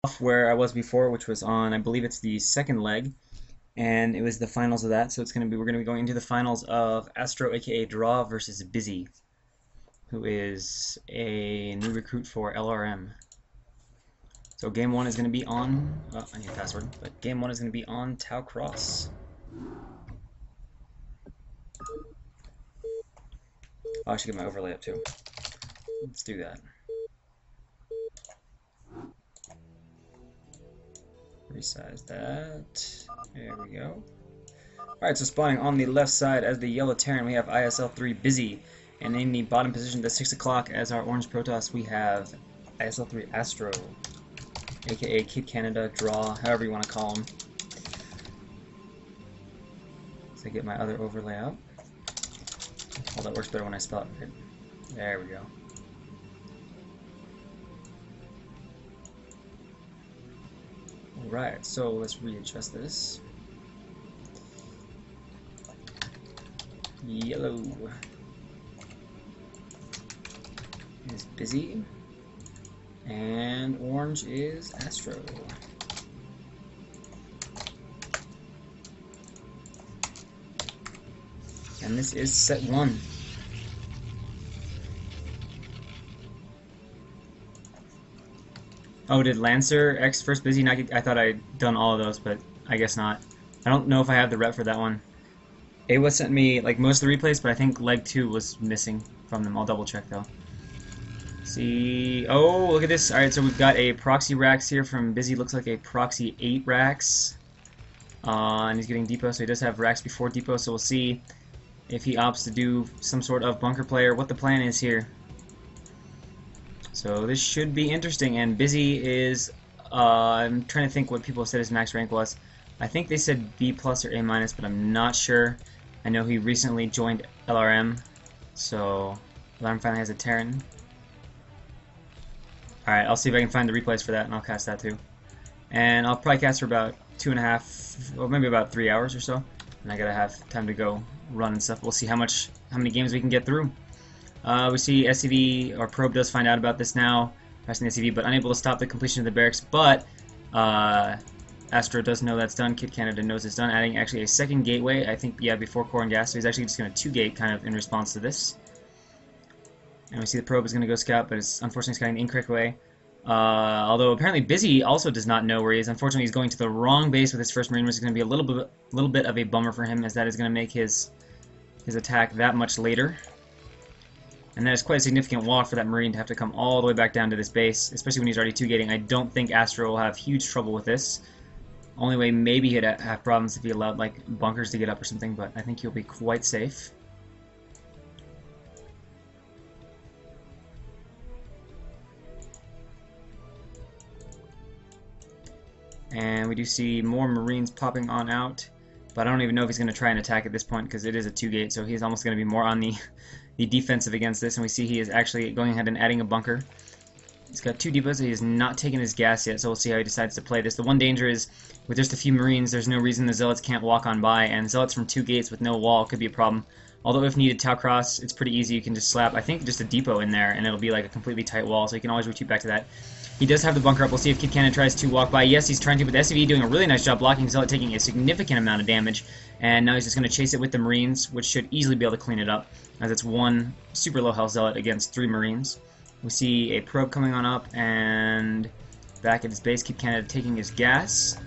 Off where I was before, which was on, I believe it's the second leg, and it was the finals of that. So we're gonna be going into the finals of Astro, aka Draw, versus Busy, who is a new recruit for LRM. So game one is gonna be on. Oh, I need a password, but game one is gonna be on Tau Cross. Oh, I should get my overlay up too. Let's do that. Resize that. There we go. Alright, so spawning on the left side as the yellow Terran, we have ISL3 Busy. And in the bottom position at 6 o'clock as our orange Protoss, we have ISL3 Astro, aka Kid Canada, Draw, however you want to call him. So I get my other overlay out. Oh, that works better when I spell it right. There we go. Alright, so let's readjust this. Yellow is Busy, and orange is Astro. And this is set one. Oh, did Lancer X first Busy not get, I thought I'd done all of those, but I guess not. I don't know if I have the rep for that one. Awa sent me like most of the replays, but I think leg 2 was missing from them. I'll double check though. See, oh, look at this. Alright, so we've got a proxy Rax here from Busy. Looks like a proxy 8 Rax. And he's getting depot, so he does have Rax before depot, so we'll see if he opts to do some sort of bunker play or what the plan is here. So this should be interesting, and Busy is, I'm trying to think what people said his max rank was. I think they said B plus or A minus, but I'm not sure. I know he recently joined LRM, so LRM finally has a Terran. Alright, I'll see if I can find the replays for that, and I'll cast that too. And I'll probably cast for about 2.5, or maybe about 3 hours or so. And I gotta have time to go run and stuff. We'll see how many games we can get through. We see SCV, or Probe does find out about this now, pressing the SCV, but unable to stop the completion of the barracks. But Astro does know that's done. Kid Canada knows it's done, adding actually a second gateway, I think, yeah, before core and gas. So he's actually just going to 2-gate kind of in response to this. And we see the Probe is going to go scout, but it's unfortunately scouting the incorrect way. Although apparently Busy also does not know where he is. Unfortunately, he's going to the wrong base with his first Marine, which is going to be a little bit of a bummer for him, as that is going to make his attack that much later. And that is quite a significant walk for that Marine to have to come all the way back down to this base, especially when he's already 2-gating. I don't think Astro will have huge trouble with this. Only way maybe he'd have problems if he allowed like bunkers to get up or something, but I think he'll be quite safe. And we do see more Marines popping on out, but I don't even know if he's going to try and attack at this point because it is a 2-gate, so he's almost going to be more on the defensive against this. And we see he is actually going ahead and adding a bunker. He's got 2 depots, so he has not taken his gas yet, so we'll see how he decides to play this. The one danger is, with just a few Marines, there's no reason the Zealots can't walk on by, and Zealots from 2 gates with no wall could be a problem. Although if needed, Tau Cross, it's pretty easy. You can just slap, I think, just a depot in there, and it'll be like a completely tight wall, so you can always retreat back to that. He does have the bunker up. We'll see if Kid Cannon tries to walk by. Yes, he's trying to, but the SCV doing a really nice job blocking Zealot, taking a significant amount of damage, and now he's just going to chase it with the Marines, which should easily be able to clean it up, as it's one super low health Zealot against 3 Marines. We see a probe coming on up, and back at his base, Kid Canada taking his gas.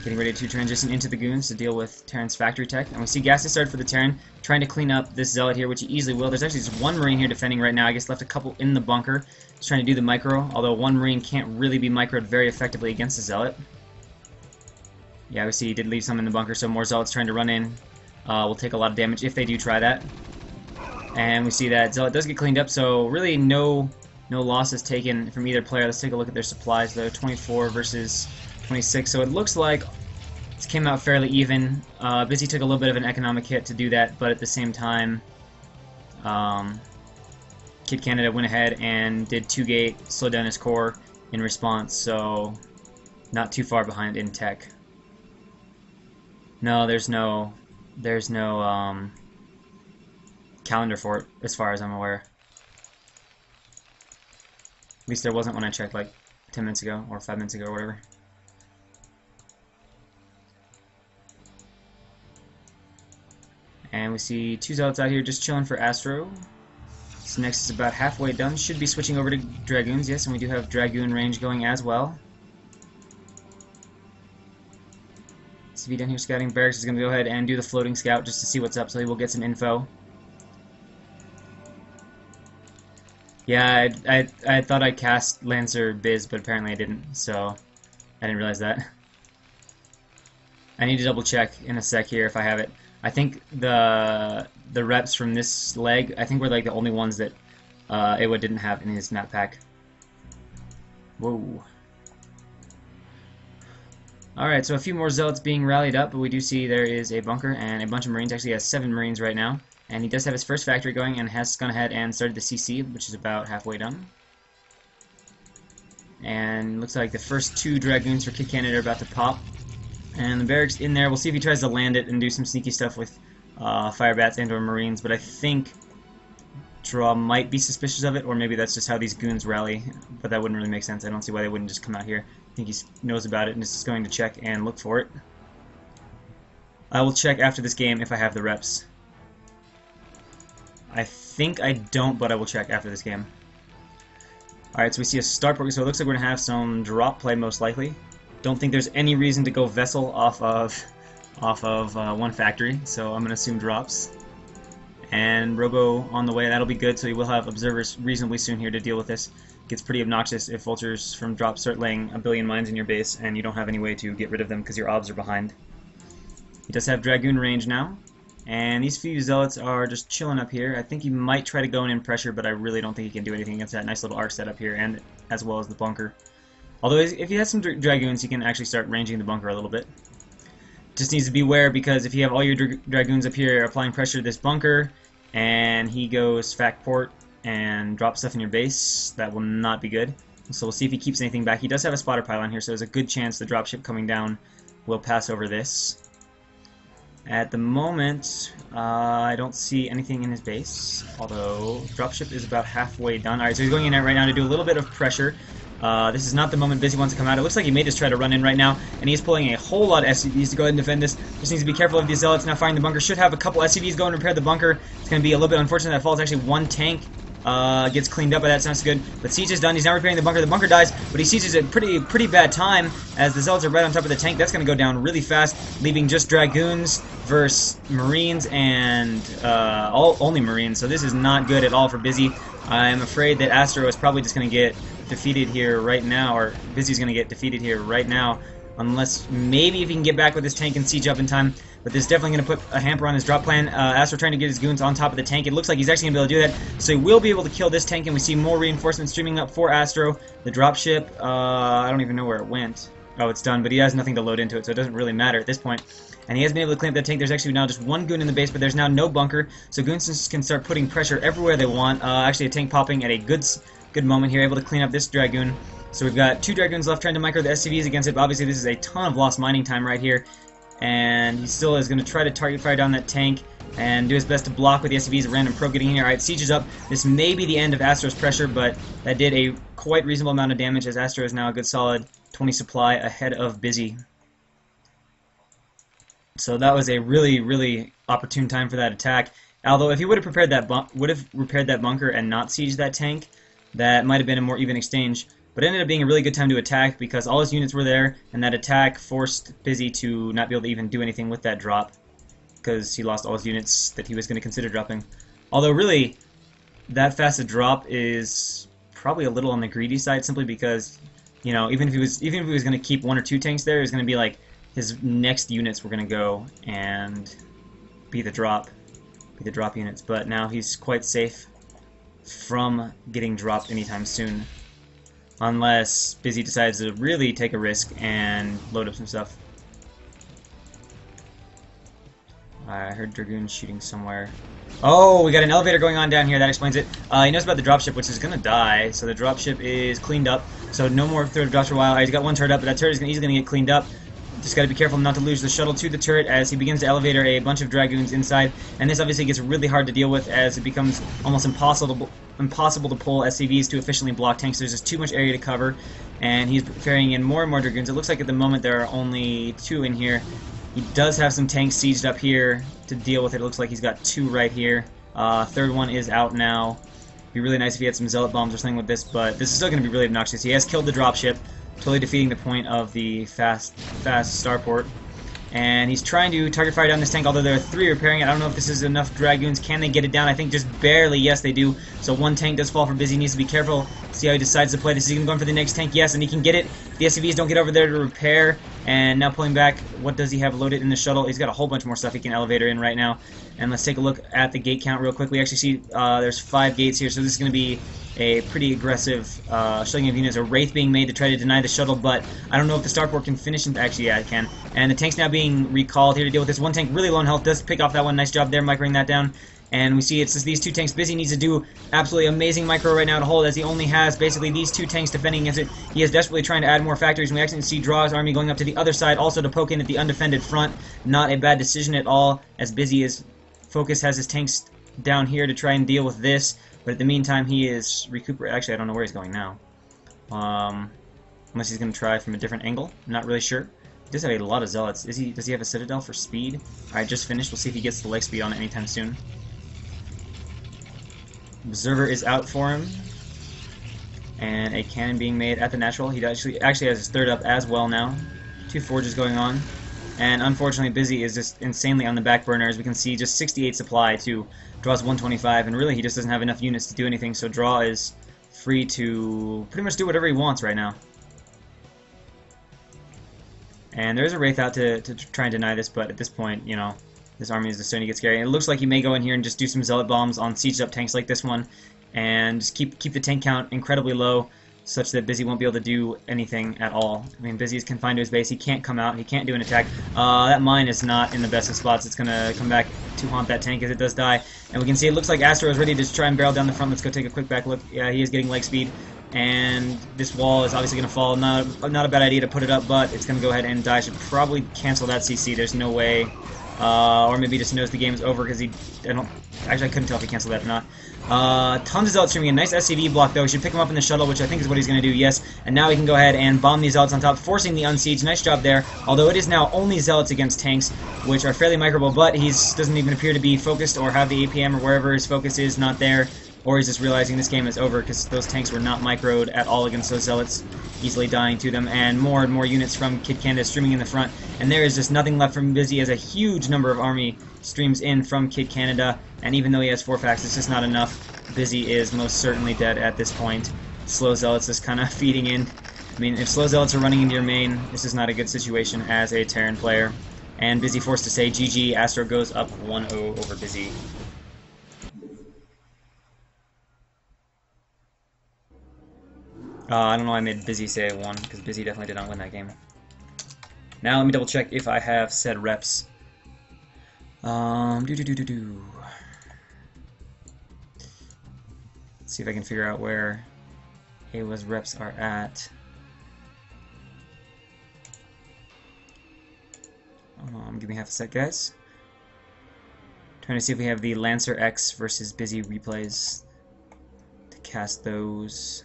Getting ready to transition into the goons to deal with Terran's factory tech. And we see gas is started for the Terran, trying to clean up this Zealot here, which he easily will. There's actually just 1 Marine here defending right now. I guess left a couple in the bunker. He's trying to do the micro, although 1 Marine can't really be microed very effectively against the Zealot. Yeah, we see he did leave some in the bunker, so more Zealots trying to run in will take a lot of damage if they do try that. And we see that Zealot does get cleaned up, so really no losses taken from either player. Let's take a look at their supplies, though. 24 versus 26, so it looks like it came out fairly even. Busy took a little bit of an economic hit to do that, but at the same time, Kid Canada went ahead and did 2-gate, slowed down his core in response, so not too far behind in tech. No, there's no calendar for it, as far as I'm aware. At least there wasn't when I checked like 10 minutes ago, or 5 minutes ago, or whatever. And we see 2 zealots out here just chilling for Astro. This next is about halfway done. Should be switching over to Dragoons, yes, and we do have Dragoon range going as well. CV down here scouting. Barracks is going to go ahead and do the floating scout just to see what's up, so he will get some info. Yeah, I thought I cast Lancer Biz, but apparently I didn't, so I didn't realize that. I need to double check in a sec here if I have it. I think the reps from this leg, I think we're like the only ones that Ewa didn't have in his map pack. Whoa. Alright, so a few more zealots being rallied up, but we do see there is a bunker and a bunch of marines. Actually, he has 7 marines right now. And he does have his first factory going and has gone ahead and started the CC, which is about halfway done. And looks like the first 2 dragoons for Kick Cannon are about to pop. And the barracks in there, we'll see if he tries to land it and do some sneaky stuff with fire bats and or marines, but I think Draw might be suspicious of it, or maybe that's just how these goons rally, but that wouldn't really make sense. I don't see why they wouldn't just come out here. I think he knows about it and is just going to check and look for it. I will check after this game if I have the reps. I think I don't, but I will check after this game. Alright, so we see a start program, so it looks like we're going to have some drop play most likely. Don't think there's any reason to go Vessel off of one factory, so I'm going to assume drops. And Robo on the way, that'll be good, so you will have observers reasonably soon here to deal with this. It gets pretty obnoxious if vultures from drops start laying a billion mines in your base and you don't have any way to get rid of them because your obs are behind. He does have Dragoon range now, and these few zealots are just chilling up here. I think he might try to go in pressure, but I really don't think he can do anything against that nice little arc set up here, and as well as the bunker. Although if he has some Dragoons, he can actually start ranging the bunker a little bit. Just needs to beware, because if you have all your Dragoons up here applying pressure to this bunker, and he goes fact port and drops stuff in your base, that will not be good. So we'll see if he keeps anything back. He does have a spotter pylon here, so there's a good chance the dropship coming down will pass over this. At the moment, I don't see anything in his base, although dropship is about halfway done. Alright, so he's going in right now to do a little bit of pressure. This is not the moment Busy wants to come out. It looks like he may just try to run in right now, and he's pulling a whole lot of SCVs to go ahead and defend this. Just needs to be careful of these zealots now firing the bunker. Should have a couple SCVs go and repair the bunker. It's going to be a little bit unfortunate that falls. Actually, 1 tank gets cleaned up by that, sounds good. But siege is done. He's now repairing the bunker. The bunker dies, but he sieges at pretty bad time as the zealots are right on top of the tank. That's going to go down really fast, leaving just dragoons versus marines and only marines. So this is not good at all for Busy. I'm afraid that Astro is probably just going to get defeated here right now, or Busy's going to get defeated here right now, unless maybe if he can get back with his tank and siege up in time. But this is definitely going to put a hamper on his drop plan. Astro trying to get his goons on top of the tank. It looks like he's actually going to be able to do that, so he will be able to kill this tank, and we see more reinforcements streaming up for Astro. The dropship, I don't even know where it went. Oh, it's done, but he has nothing to load into it, so it doesn't really matter at this point. And he has been able to clean up that tank. There's actually now just 1 goon in the base, but there's now no bunker, so goons can start putting pressure everywhere they want. Actually, a tank popping at a good moment here, able to clean up this dragoon. So we've got 2 dragoons left trying to micro the SCVs against it, but obviously this is a ton of lost mining time right here. And he still is going to try to target fire down that tank and do his best to block with the SCVs. A random probe getting in here. Alright, siege is up. This may be the end of Astro's pressure, but that did a quite reasonable amount of damage, as Astro is now a good solid 20 supply ahead of Busy. So that was a really opportune time for that attack. Although if he would have repaired that bunker and not sieged that tank, that might have been a more even exchange. But it ended up being a really good time to attack because all his units were there, and that attack forced Busy to not be able to even do anything with that drop because he lost all his units that he was going to consider dropping. Although really, that fast a drop is probably a little on the greedy side, simply because, you know, even if he was going to keep 1 or 2 tanks there, it was going to be like his next units were going to go and be the drop units. But now he's quite safe from getting dropped anytime soon, unless Busy decides to really take a risk and load up some stuff. I heard dragoons shooting somewhere. Oh, we got an elevator going on down here. That explains it. He knows about the dropship, which is going to die. So the dropship is cleaned up. So no more third drops for a while. He's got 1 turret up, but that turret is easily going to get cleaned up. Just got to be careful not to lose the shuttle to the turret as he begins to elevator a bunch of Dragoons inside, and this obviously gets really hard to deal with as it becomes almost impossible to pull SCVs to efficiently block tanks. There's just too much area to cover, and he's ferrying in more and more Dragoons. It looks like at the moment there are only 2 in here. He does have some tanks sieged up here to deal with it. It looks like he's got 2 right here. Third one is out now. It'd be really nice if he had some Zealot bombs or something with this, but this is still going to be really obnoxious. He has killed the dropship, totally defeating the point of the fast starport. And he's trying to target fire down this tank, although there are 3 repairing it. I don't know if this is enough Dragoons. Can they get it down? I think just barely. Yes, they do. So 1 tank does fall for Busy. He needs to be careful. See how he decides to play this. Is he going to go in for the next tank? Yes, and he can get it. The SCVs don't get over there to repair. And now pulling back, what does he have loaded in the shuttle? He's got a whole bunch more stuff he can elevator in right now. And let's take a look at the gate count real quick. We actually see there's 5 gates here, so this is going to be a pretty aggressive shelling of units. A Wraith being made to try to deny the shuttle, but I don't know if the starport can finish it. Actually, yeah, it can. And the tank's now being recalled here to deal with this. 1 tank really low in health, does pick off that one. Nice job there, microing that down. And we see it's just these 2 tanks. Busy needs to do absolutely amazing micro right now to hold, as he only has basically these 2 tanks defending against it. He is desperately trying to add more factories, and we actually see Draw's army going up to the other side, also to poke in at the undefended front. Not a bad decision at all, as Busy is focused, has his tanks down here to try and deal with this. But in the meantime, he is recuperating. Actually, I don't know where he's going now. Unless he's going to try from a different angle. I'm not really sure. He does have a lot of Zealots. Does he have a Citadel for speed? Alright, just finished. We'll see if he gets the leg speed on it anytime soon. Observer is out for him. And a cannon being made at the natural. He actually has his 3rd up as well now. 2 forges going on. And unfortunately, Busy is just insanely on the back burner. As we can see, just 68 supply to Draw's 125. And really, he just doesn't have enough units to do anything. So Draw is free to pretty much do whatever he wants right now. And there's a Wraith out to try and deny this, but at this point, you know, this army is just starting to get scary. And it looks like he may go in here and just do some Zealot bombs on sieged up tanks like this one, and just keep the tank count incredibly low, such that Busy won't be able to do anything at all. I mean, Busy is confined to his base. He can't come out. He can't do an attack. That mine is not in the best of spots. It's going to come back to haunt that tank as it does die. And we can see it looks like Astro is ready to try and barrel down the front. Let's go take a quick back look. Yeah, he is getting leg speed. And this wall is obviously going to fall. Not a bad idea to put it up, but it's going to go ahead and die. Should probably cancel that CC. There's no way. Or maybe he just knows the game is over because I couldn't tell if he canceled that or not. Tons of Zealots streaming in. Nice SCV block, though. He should pick him up in the shuttle, which I think is what he's going to do, yes. And now he can go ahead and bomb these Zealots on top, forcing the unsiege. Nice job there. Although it is now only Zealots against tanks, which are fairly microable, but he doesn't even appear to be focused or have the APM or wherever his focus is not there. Or he's just realizing this game is over because those tanks were not microed at all against those Zealots, easily dying to them. And more units from Kid Canada streaming in the front. And there is just nothing left from Busy as a huge number of army streams in from Kid Canada. And even though he has 4 facts, it's just not enough. Busy is most certainly dead at this point. Slow Zealots just kind of feeding in. I mean, if Slow Zealots are running into your main, this is not a good situation as a Terran player. And Busy forced to say GG. Astro goes up 1-0 over Busy. I don't know why I made Busy say I won, because Busy definitely did not win that game. Now let me double check if I have said reps. Let's see if I can figure out where Awa's reps are at. Give me half a sec, guys. Trying to see if we have the Lancer X versus Busy replays to cast those.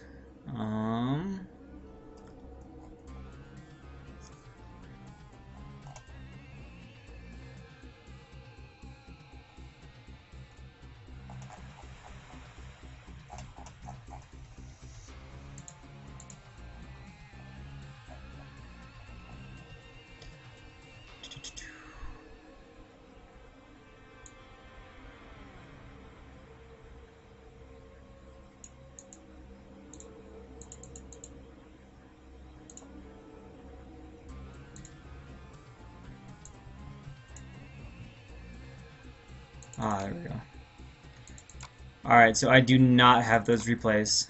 There we go. Alright, so I do not have those replays.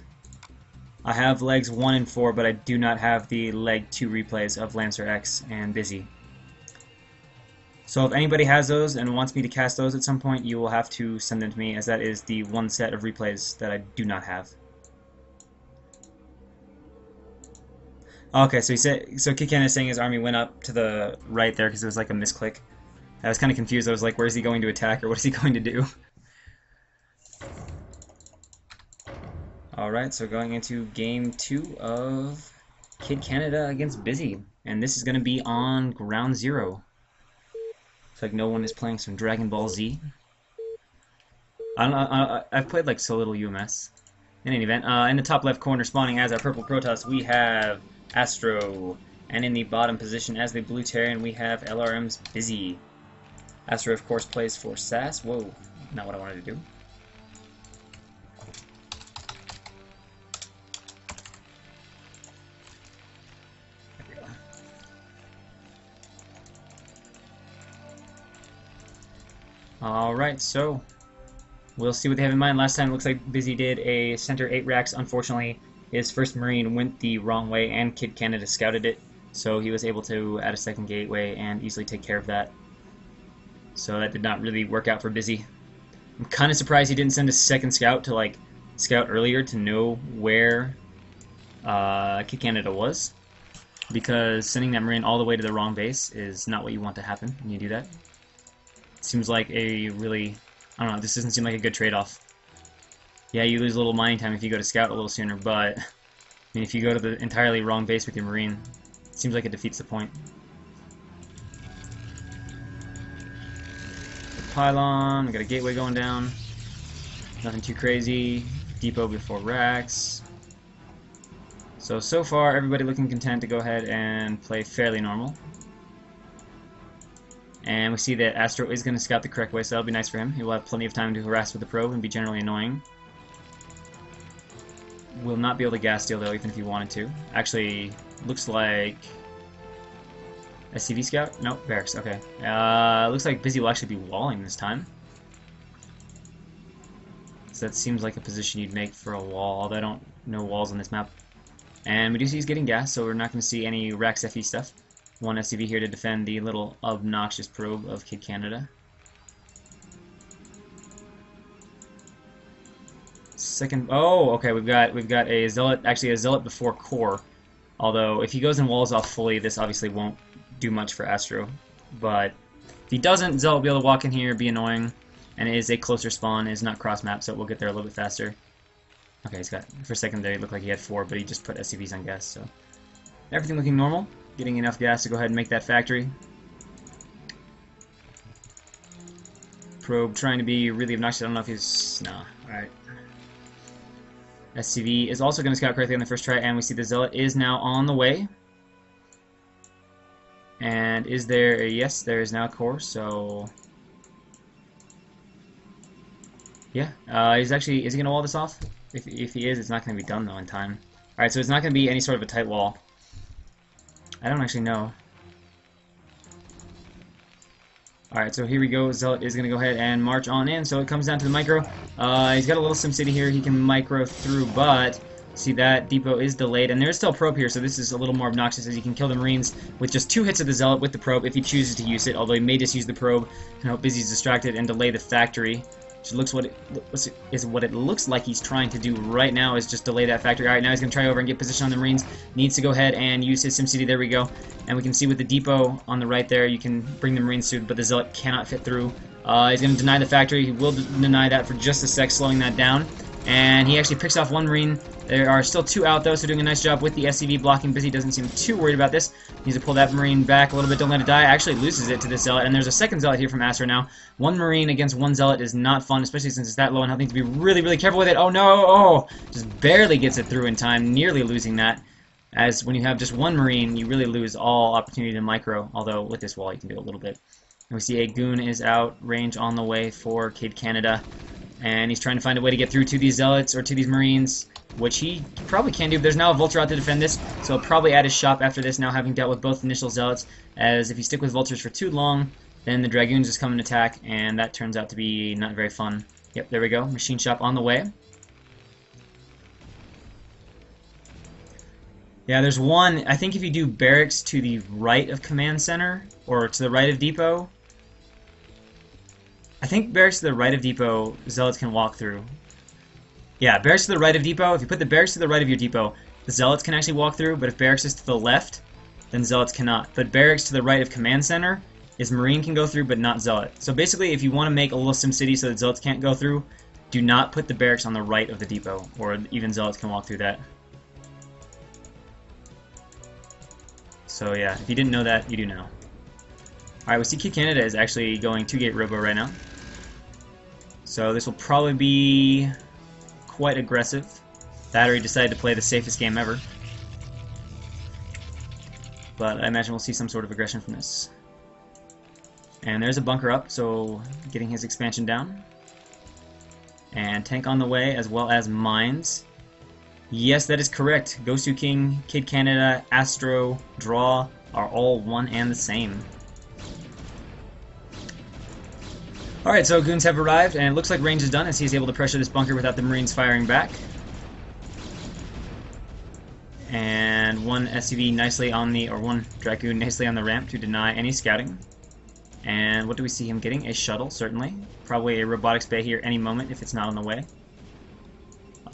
I have legs 1 and 4, but I do not have the leg 2 replays of Lancer X and Busy. So if anybody has those and wants me to cast those at some point, you will have to send them to me, as that is the one set of replays that I do not have. Okay, so he said so. Kid Canada is saying his army went up to the right there because it was like a misclick. I was kind of confused. I was like, where is he going to attack or what is he going to do? Alright, so going into game 2 of Kid Canada against Busy. And this is going to be on ground 0. Looks like no one is playing some Dragon Ball Z. I don't know, I've played like so little UMS. In any event, in the top left corner spawning as our purple Protoss, we have Astro. And in the bottom position as the blue Terran, we have LRM's Busy. Astro, of course, plays for SAS. Whoa, not what I wanted to do. Alright, so we'll see what they have in mind. Last time it looks like Busy did a center 8 racks. Unfortunately, his first Marine went the wrong way and Kid Canada scouted it. So he was able to add a second gateway and easily take care of that. So that did not really work out for Busy. I'm kind of surprised he didn't send a second scout to like scout earlier to know where Kid Canada was. Because sending that Marine all the way to the wrong base is not what you want to happen when you do that. Seems like a really, I don't know, this doesn't seem like a good trade-off. Yeah, you lose a little mining time if you go to scout a little sooner, but I mean, if you go to the entirely wrong base with your Marine, it seems like it defeats the point. Pylon, we got a gateway going down. Nothing too crazy. Depot before racks. So far, everybody looking content to go ahead and play fairly normal. And we see that Astro is going to scout the correct way, so that'll be nice for him. He will have plenty of time to harass with the probe and be generally annoying. Will not be able to gas steal, though, even if he wanted to. Actually, looks like... SCV scout? Nope, barracks, okay. Looks like Busy will actually be walling this time. So that seems like a position you'd make for a wall, although I don't know walls on this map. And we do see he's getting gas, so we're not going to see any Rax FE stuff. One SCV here to defend the little obnoxious probe of Kid Canada. Second, oh, okay, we've got a zealot, actually a zealot before core. Although if he goes and walls off fully, this obviously won't do much for Astro. But if he doesn't, zealot will be able to walk in here, be annoying, and it is a closer spawn, it is not cross map, so we'll get there a little bit faster. Okay, he's got, for a second there, it looked like he had 4, but he just put SCVs on gas, so everything looking normal. Getting enough gas to go ahead and make that factory. Probe trying to be really obnoxious. I don't know if he's... Nah, alright. SCV is also going to scout correctly on the first try, and we see the Zealot is now on the way. And is there... Yes, there is now a core, so... Yeah, he's actually... Is he going to wall this off? If he is, it's not going to be done, though, in time. Alright, so it's not going to be any sort of a tight wall. I don't actually know. Alright, so here we go. Zealot is going to go ahead and march on in. So it comes down to the micro. He's got a little SimCity here he can micro through, but see that depot is delayed. And there's still a probe here, so this is a little more obnoxious as he can kill the Marines with just 2 hits of the Zealot with the probe if he chooses to use it, although he may just use the probe and hope Busy's distracted and delay the factory. Which looks what it looks like he's trying to do right now is just delay that factory. Alright, now he's going to try over and get position on the Marines. Needs to go ahead and use his SimCity. There we go. And we can see with the depot on the right there, you can bring the Marines through, but the Zealot cannot fit through. He's going to deny the factory. He will deny that for just a sec, slowing that down. And he actually picks off 1 Marine. There are still 2 out, though, so doing a nice job with the SCV blocking. Busy doesn't seem too worried about this. Needs to pull that Marine back a little bit. Don't let it die. Actually loses it to this Zealot. And there's a second Zealot here from Astro now. 1 Marine against 1 Zealot is not fun, especially since it's that low and having to be really, really careful with it. Oh, no! Oh! Just barely gets it through in time, nearly losing that. As when you have just 1 Marine, you really lose all opportunity to micro. Although, with this wall, you can do a little bit. And we see a Goon is out, range on the way for Kid Canada. And he's trying to find a way to get through to these Zealots or to these Marines, which he probably can do. But there's now a Vulture out to defend this, so he'll probably add his shop after this, now having dealt with both initial Zealots, as if you stick with Vultures for too long, then the Dragoons just come and attack, and that turns out to be not very fun. Yep, there we go. Machine shop on the way. Yeah, there's one. I think if you do barracks to the right of Command Center, or to the right of Depot, I think barracks to the right of Depot, Zealots can walk through. Yeah, barracks to the right of Depot. If you put the barracks to the right of your Depot, the Zealots can actually walk through, but if Barracks is to the left, then Zealots cannot. But Barracks to the right of Command Center is Marine can go through, but not Zealot. So basically, if you want to make a little Sim City so that Zealots can't go through, do not put the Barracks on the right of the depot, or even Zealots can walk through that. So yeah, if you didn't know that, you do now. Alright, we see Kid Canada is actually going 2-gate Robo right now. So this will probably be quite aggressive. Battery decided to play the safest game ever. But I imagine we'll see some sort of aggression from this. And there's a bunker up, so getting his expansion down. And tank on the way, as well as mines. Yes, that is correct. Gosu King, Kid Canada, Astro, Draw are all one and the same. Alright, so goons have arrived, and it looks like range is done as he's able to pressure this bunker without the Marines firing back. And one SCV nicely on the, or one Dragoon nicely on the ramp to deny any scouting. And what do we see him getting? A shuttle, certainly. Probably a robotics bay here any moment if it's not on the way.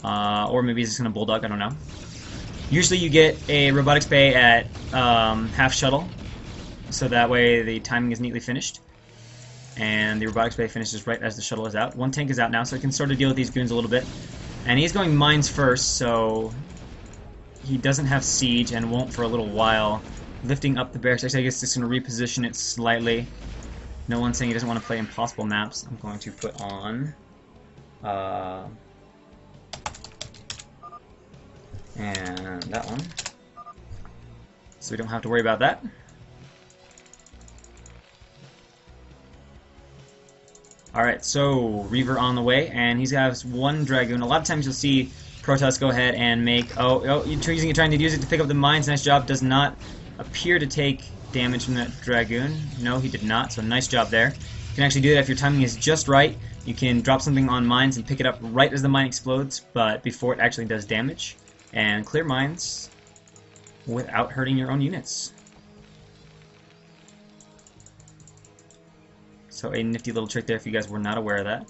Or maybe he's just going to bulldog, I don't know. Usually you get a robotics bay at half shuttle, so that way the timing is neatly finished. And the robotics bay finishes right as the shuttle is out. One tank is out now, so he can sort of deal with these goons a little bit. And he's going mines first, so he doesn't have siege and won't for a little while. Lifting up the barracks, actually I guess just going to reposition it slightly. No one's saying he doesn't want to play impossible maps. I'm going to put on and that one, so we don't have to worry about that. Alright, so Reaver on the way, and he's got one Dragoon. A lot of times you'll see Protoss go ahead and make, you're trying to use it to pick up the mines. Nice job. Does not appear to take damage from that Dragoon. No, he did not, so nice job there. You can actually do that if your timing is just right. You can drop something on mines and pick it up right as the mine explodes, but before it actually does damage. And clear mines without hurting your own units. So a nifty little trick there if you guys were not aware of that.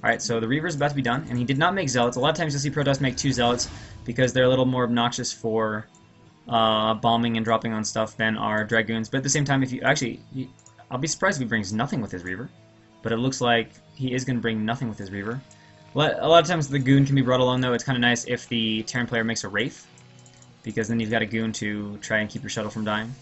Alright, so the Reaver is about to be done, and he did not make Zealots. A lot of times you'll see Protoss make 2 Zealots because they're a little more obnoxious for bombing and dropping on stuff than our Dragoons. But at the same time, if you actually, I'll be surprised if he brings nothing with his Reaver. But it looks like he is going to bring nothing with his Reaver. A lot of times the Goon can be brought along, though. It's kind of nice if the Terran player makes a Wraith, because then you've got a Goon to try and keep your shuttle from dying.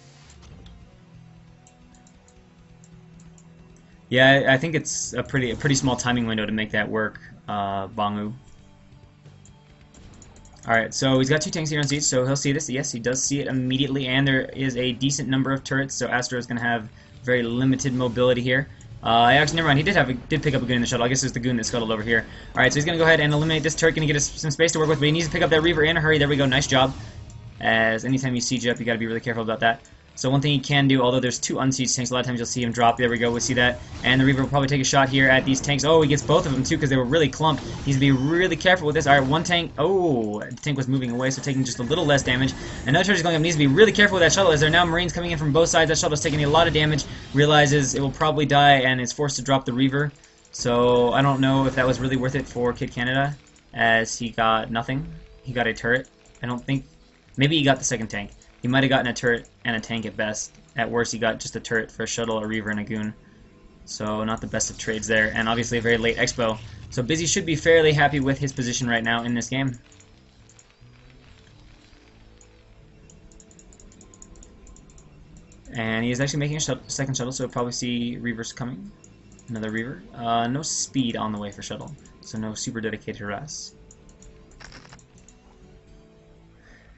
Yeah, I think it's a pretty small timing window to make that work, Bangu. Alright, so he's got 2 tanks here on siege, so he'll see this. Yes, he does see it immediately, and there is a decent number of turrets, so Astro is going to have very limited mobility here. Actually, never mind, he did pick up a goon in the shuttle. I guess there's the goon that scuttled over here. Alright, so he's going to go ahead and eliminate this turret, going to get us some space to work with, but he needs to pick up that Reaver in a hurry. There we go, nice job. As anytime you siege up, you got to be really careful about that. So one thing he can do, although there's 2 unsieged tanks, a lot of times you'll see him drop. There we go, we see that. And the Reaver will probably take a shot here at these tanks. Oh, he gets both of them too because they were really clumped. He's to be really careful with this. Alright, one tank. Oh, the tank was moving away, so taking just a little less damage. Another turret is going up. Needs to be really careful with that shuttle as there are now Marines coming in from both sides. That shuttle is taking a lot of damage. Realizes it will probably die and is forced to drop the Reaver. So I don't know if that was really worth it for Kid Canada, as he got nothing. He got a turret. I don't think. Maybe he got the second tank. He might have gotten a turret and a tank at best. At worst, he got just a turret for a shuttle, a Reaver, and a Goon. So not the best of trades there, and obviously a very late expo. So Busy should be fairly happy with his position right now in this game. And he is actually making a second shuttle, so we'll probably see Reavers coming. Another Reaver. No speed on the way for shuttle, so no super dedicated harass.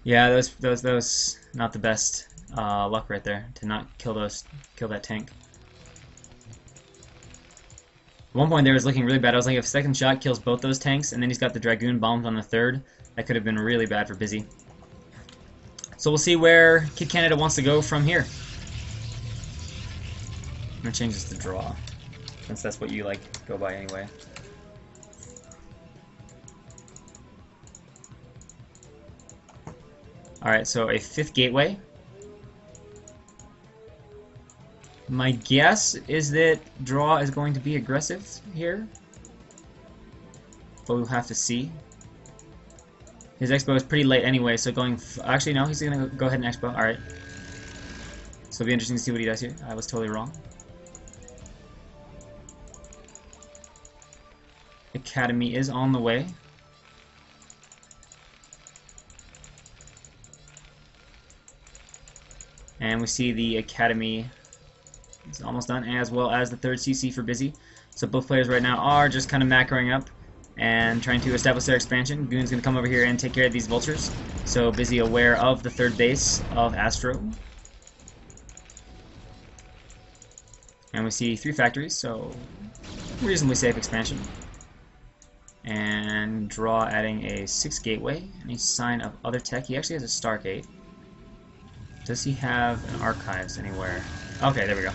Yeah, that was not the best luck right there to not kill that tank. At one point there was looking really bad. I was like, if second shot kills both those tanks, and then he's got the Dragoon bombed on the third, that could have been really bad for Busy. So we'll see where Kid Canada wants to go from here. I'm gonna change this to draw, since that's what you like go by anyway. Alright, so a 5th gateway. My guess is that draw is going to be aggressive here, but we'll have to see. His expo is pretty late anyway, so actually no, he's gonna go ahead and expo. Alright. So it'll be interesting to see what he does here. I was totally wrong. Academy is on the way. And we see the Academy is almost done, as well as the third CC for Busy. So both players right now are just kind of macroing up and trying to establish their expansion. Goon's going to come over here and take care of these vultures. So Busy aware of the third base of Astro. And we see 3 factories, so reasonably safe expansion. And Draw adding a 6 gateway. Any sign of other tech? He actually has a Stargate. Does he have an Archives anywhere? Okay, there we go.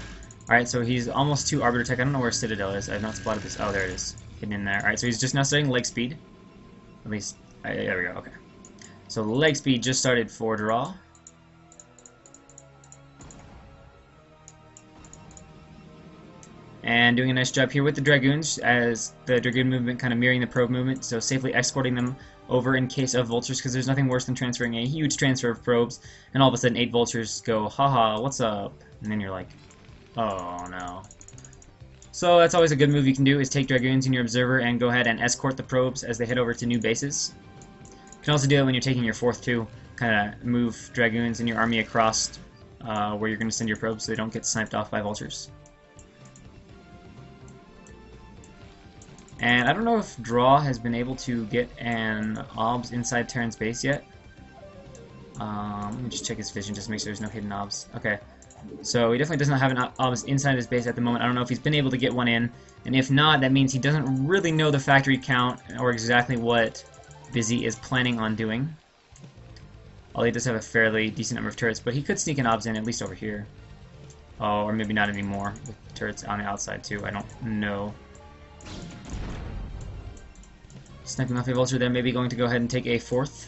Alright, so he's almost to Arbiter Tech. I don't know where Citadel is. I have not spotted this. Oh, there it is. Hidden in there. Alright, so he's just now starting leg speed. At least, there we go, okay. So leg speed just started for Draw. And doing a nice job here with the Dragoons, as the Dragoon movement kind of mirroring the probe movement, so safely escorting them over in case of vultures, because there's nothing worse than transferring a huge transfer of probes, and all of a sudden 8 vultures go, haha, what's up? And then you're like, oh no. So that's always a good move you can do, is take Dragoons in your Observer and go ahead and escort the probes as they head over to new bases. You can also do it when you're taking your 4th too, kind of move Dragoons in your army across where you're going to send your probes so they don't get sniped off by vultures. And I don't know if Draw has been able to get an OBS inside Terran's base yet. Let me just check his vision just to make sure there's no hidden OBS. Okay, so he definitely does not have an OBS inside his base at the moment. I don't know if he's been able to get one in, and if not, that means he doesn't really know the factory count or exactly what Busy is planning on doing. Although he does have a fairly decent number of turrets, but he could sneak an OBS in, at least over here. Oh, or maybe not anymore, with turrets on the outside too, I don't know. Sniping off a vulture there, maybe going to go ahead and take a 4th.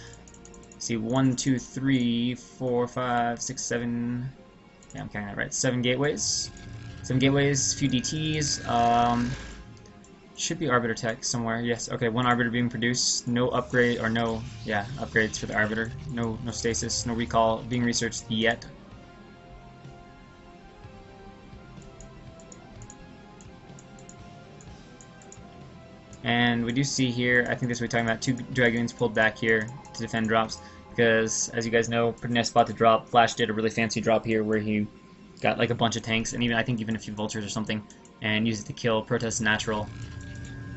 See, 1, 2, 3, 4, 5, 6, 7. Yeah, I'm counting that right. 7 gateways. 7 gateways, few DTs. Should be Arbiter Tech somewhere. Yes, okay, 1 Arbiter being produced. No upgrade, or no, yeah, upgrades for the Arbiter. No stasis, no recall being researched yet. And we do see here, I think this we're talking about 2 Dragoons pulled back here to defend drops, because as you guys know, pretty nice spot to drop. Flash did a really fancy drop here where he got like a bunch of tanks, and I think even a few vultures or something, and used it to kill Protest Natural.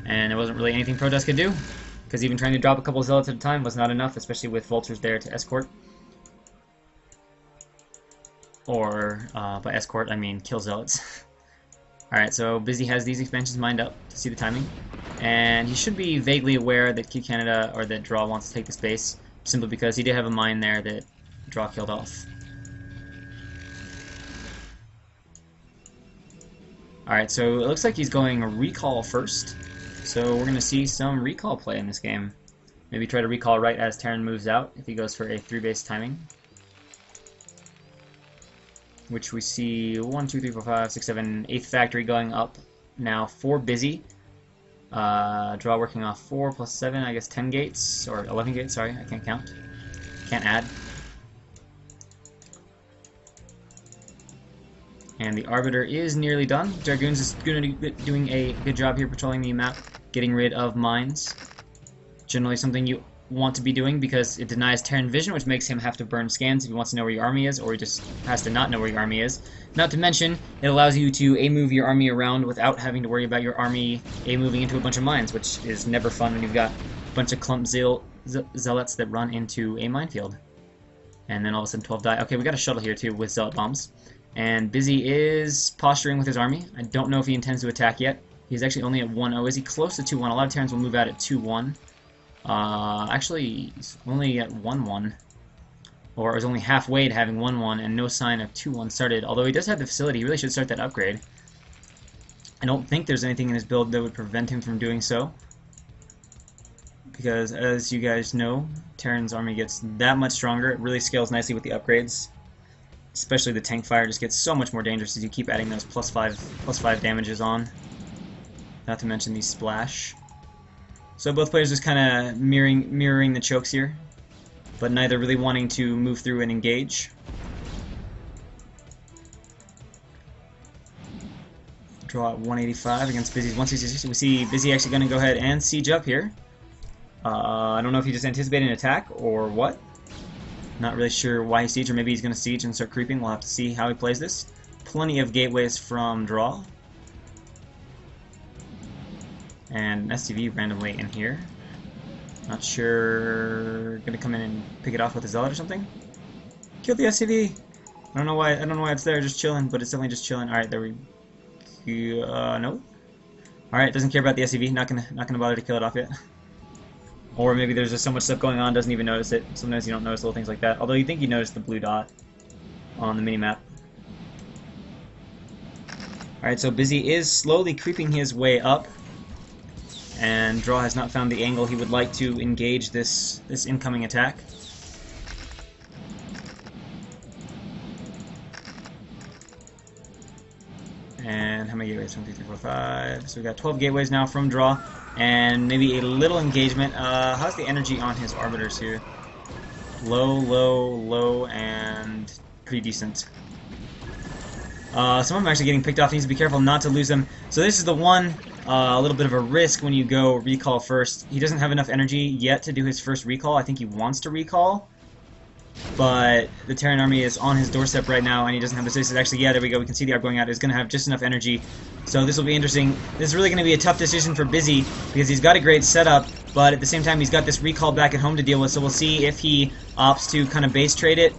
And there wasn't really anything Protest could do, because even trying to drop a couple zealots at a time was not enough, especially with vultures there to escort. Or, by escort, I mean kill zealots. Alright, so Busy has these expansions mined up to see the timing. And he should be vaguely aware that Key Canada, or that Draw wants to take the space, simply because he did have a mine there that Draw killed off. Alright, so it looks like he's going recall first. So we're going to see some recall play in this game. Maybe try to recall right as Terran moves out, if he goes for a 3-base timing. Which we see 1, 2, 3, 4, 5, 6, 7, 8th factory going up now for Busy. Draw working off 4 plus 7, I guess 10 gates, or 11 gates, sorry, I can't count. Can't add. And the Arbiter is nearly done. Dragoons is going to be doing a good job here patrolling the map, getting rid of mines. Generally something you want to be doing because it denies Terran vision, which makes him have to burn scans if he wants to know where your army is, or he just has to not know where your army is. Not to mention, it allows you to A-move your army around without having to worry about your army A-moving into a bunch of mines, which is never fun when you've got a bunch of clump zealots that run into a minefield. And then all of a sudden 12 die. Okay, we got a shuttle here too with zealot bombs. And Busy is posturing with his army. I don't know if he intends to attack yet. He's actually only at 1-0. Is he close to 2-1? A lot of Terrans will move out at 2-1. Actually, he's only at 1-1. Or is only halfway to having 1-1 and no sign of 2-1 started. Although he does have the facility, he really should start that upgrade. I don't think there's anything in his build that would prevent him from doing so. Because, as you guys know, Terran's army gets that much stronger. It really scales nicely with the upgrades. Especially the tank fire just gets so much more dangerous as you keep adding those plus 5 damages on. Not to mention the splash. So both players just kind of mirroring the chokes here, but neither really wanting to move through and engage. Draw at 185 against Busy's 166. We see Busy actually going to go ahead and siege up here. I don't know if he just anticipated an attack or what. Not really sure why he siege, or maybe he's going to siege and start creeping. We'll have to see how he plays this. Plenty of gateways from draw. And an STV randomly in here. Not sure. Gonna come in and pick it off with a zealot or something. Kill the STV. I don't know why it's there, just chilling, but it's definitely just chilling. All right, there we. No. All right, doesn't care about the STV. Not gonna bother to kill it off yet. Or maybe there's just so much stuff going on, doesn't even notice it. Sometimes you don't notice little things like that. Although you think you notice the blue dot on the minimap. Alright, so Busy is slowly creeping his way up. And Draw has not found the angle he would like to engage this incoming attack. And how many gateways? 1, 2, 3, 4, 5. So we got 12 gateways now from Draw. And maybe a little engagement. How's the energy on his arbiters here? Low, low, low, and pretty decent. Some of them actually getting picked off. He needs to be careful not to lose them. So this is the one a little bit of a risk when you go recall first. He doesn't have enough energy yet to do his first recall. I think he wants to recall. But the Terran army is on his doorstep right now, and he doesn't have the spaces. Actually, yeah, there we go. We can see the ARB going out. He's going to have just enough energy. So this will be interesting. This is really going to be a tough decision for Busy, because he's got a great setup, but at the same time, he's got this recall back at home to deal with. So we'll see if he opts to kind of base trade it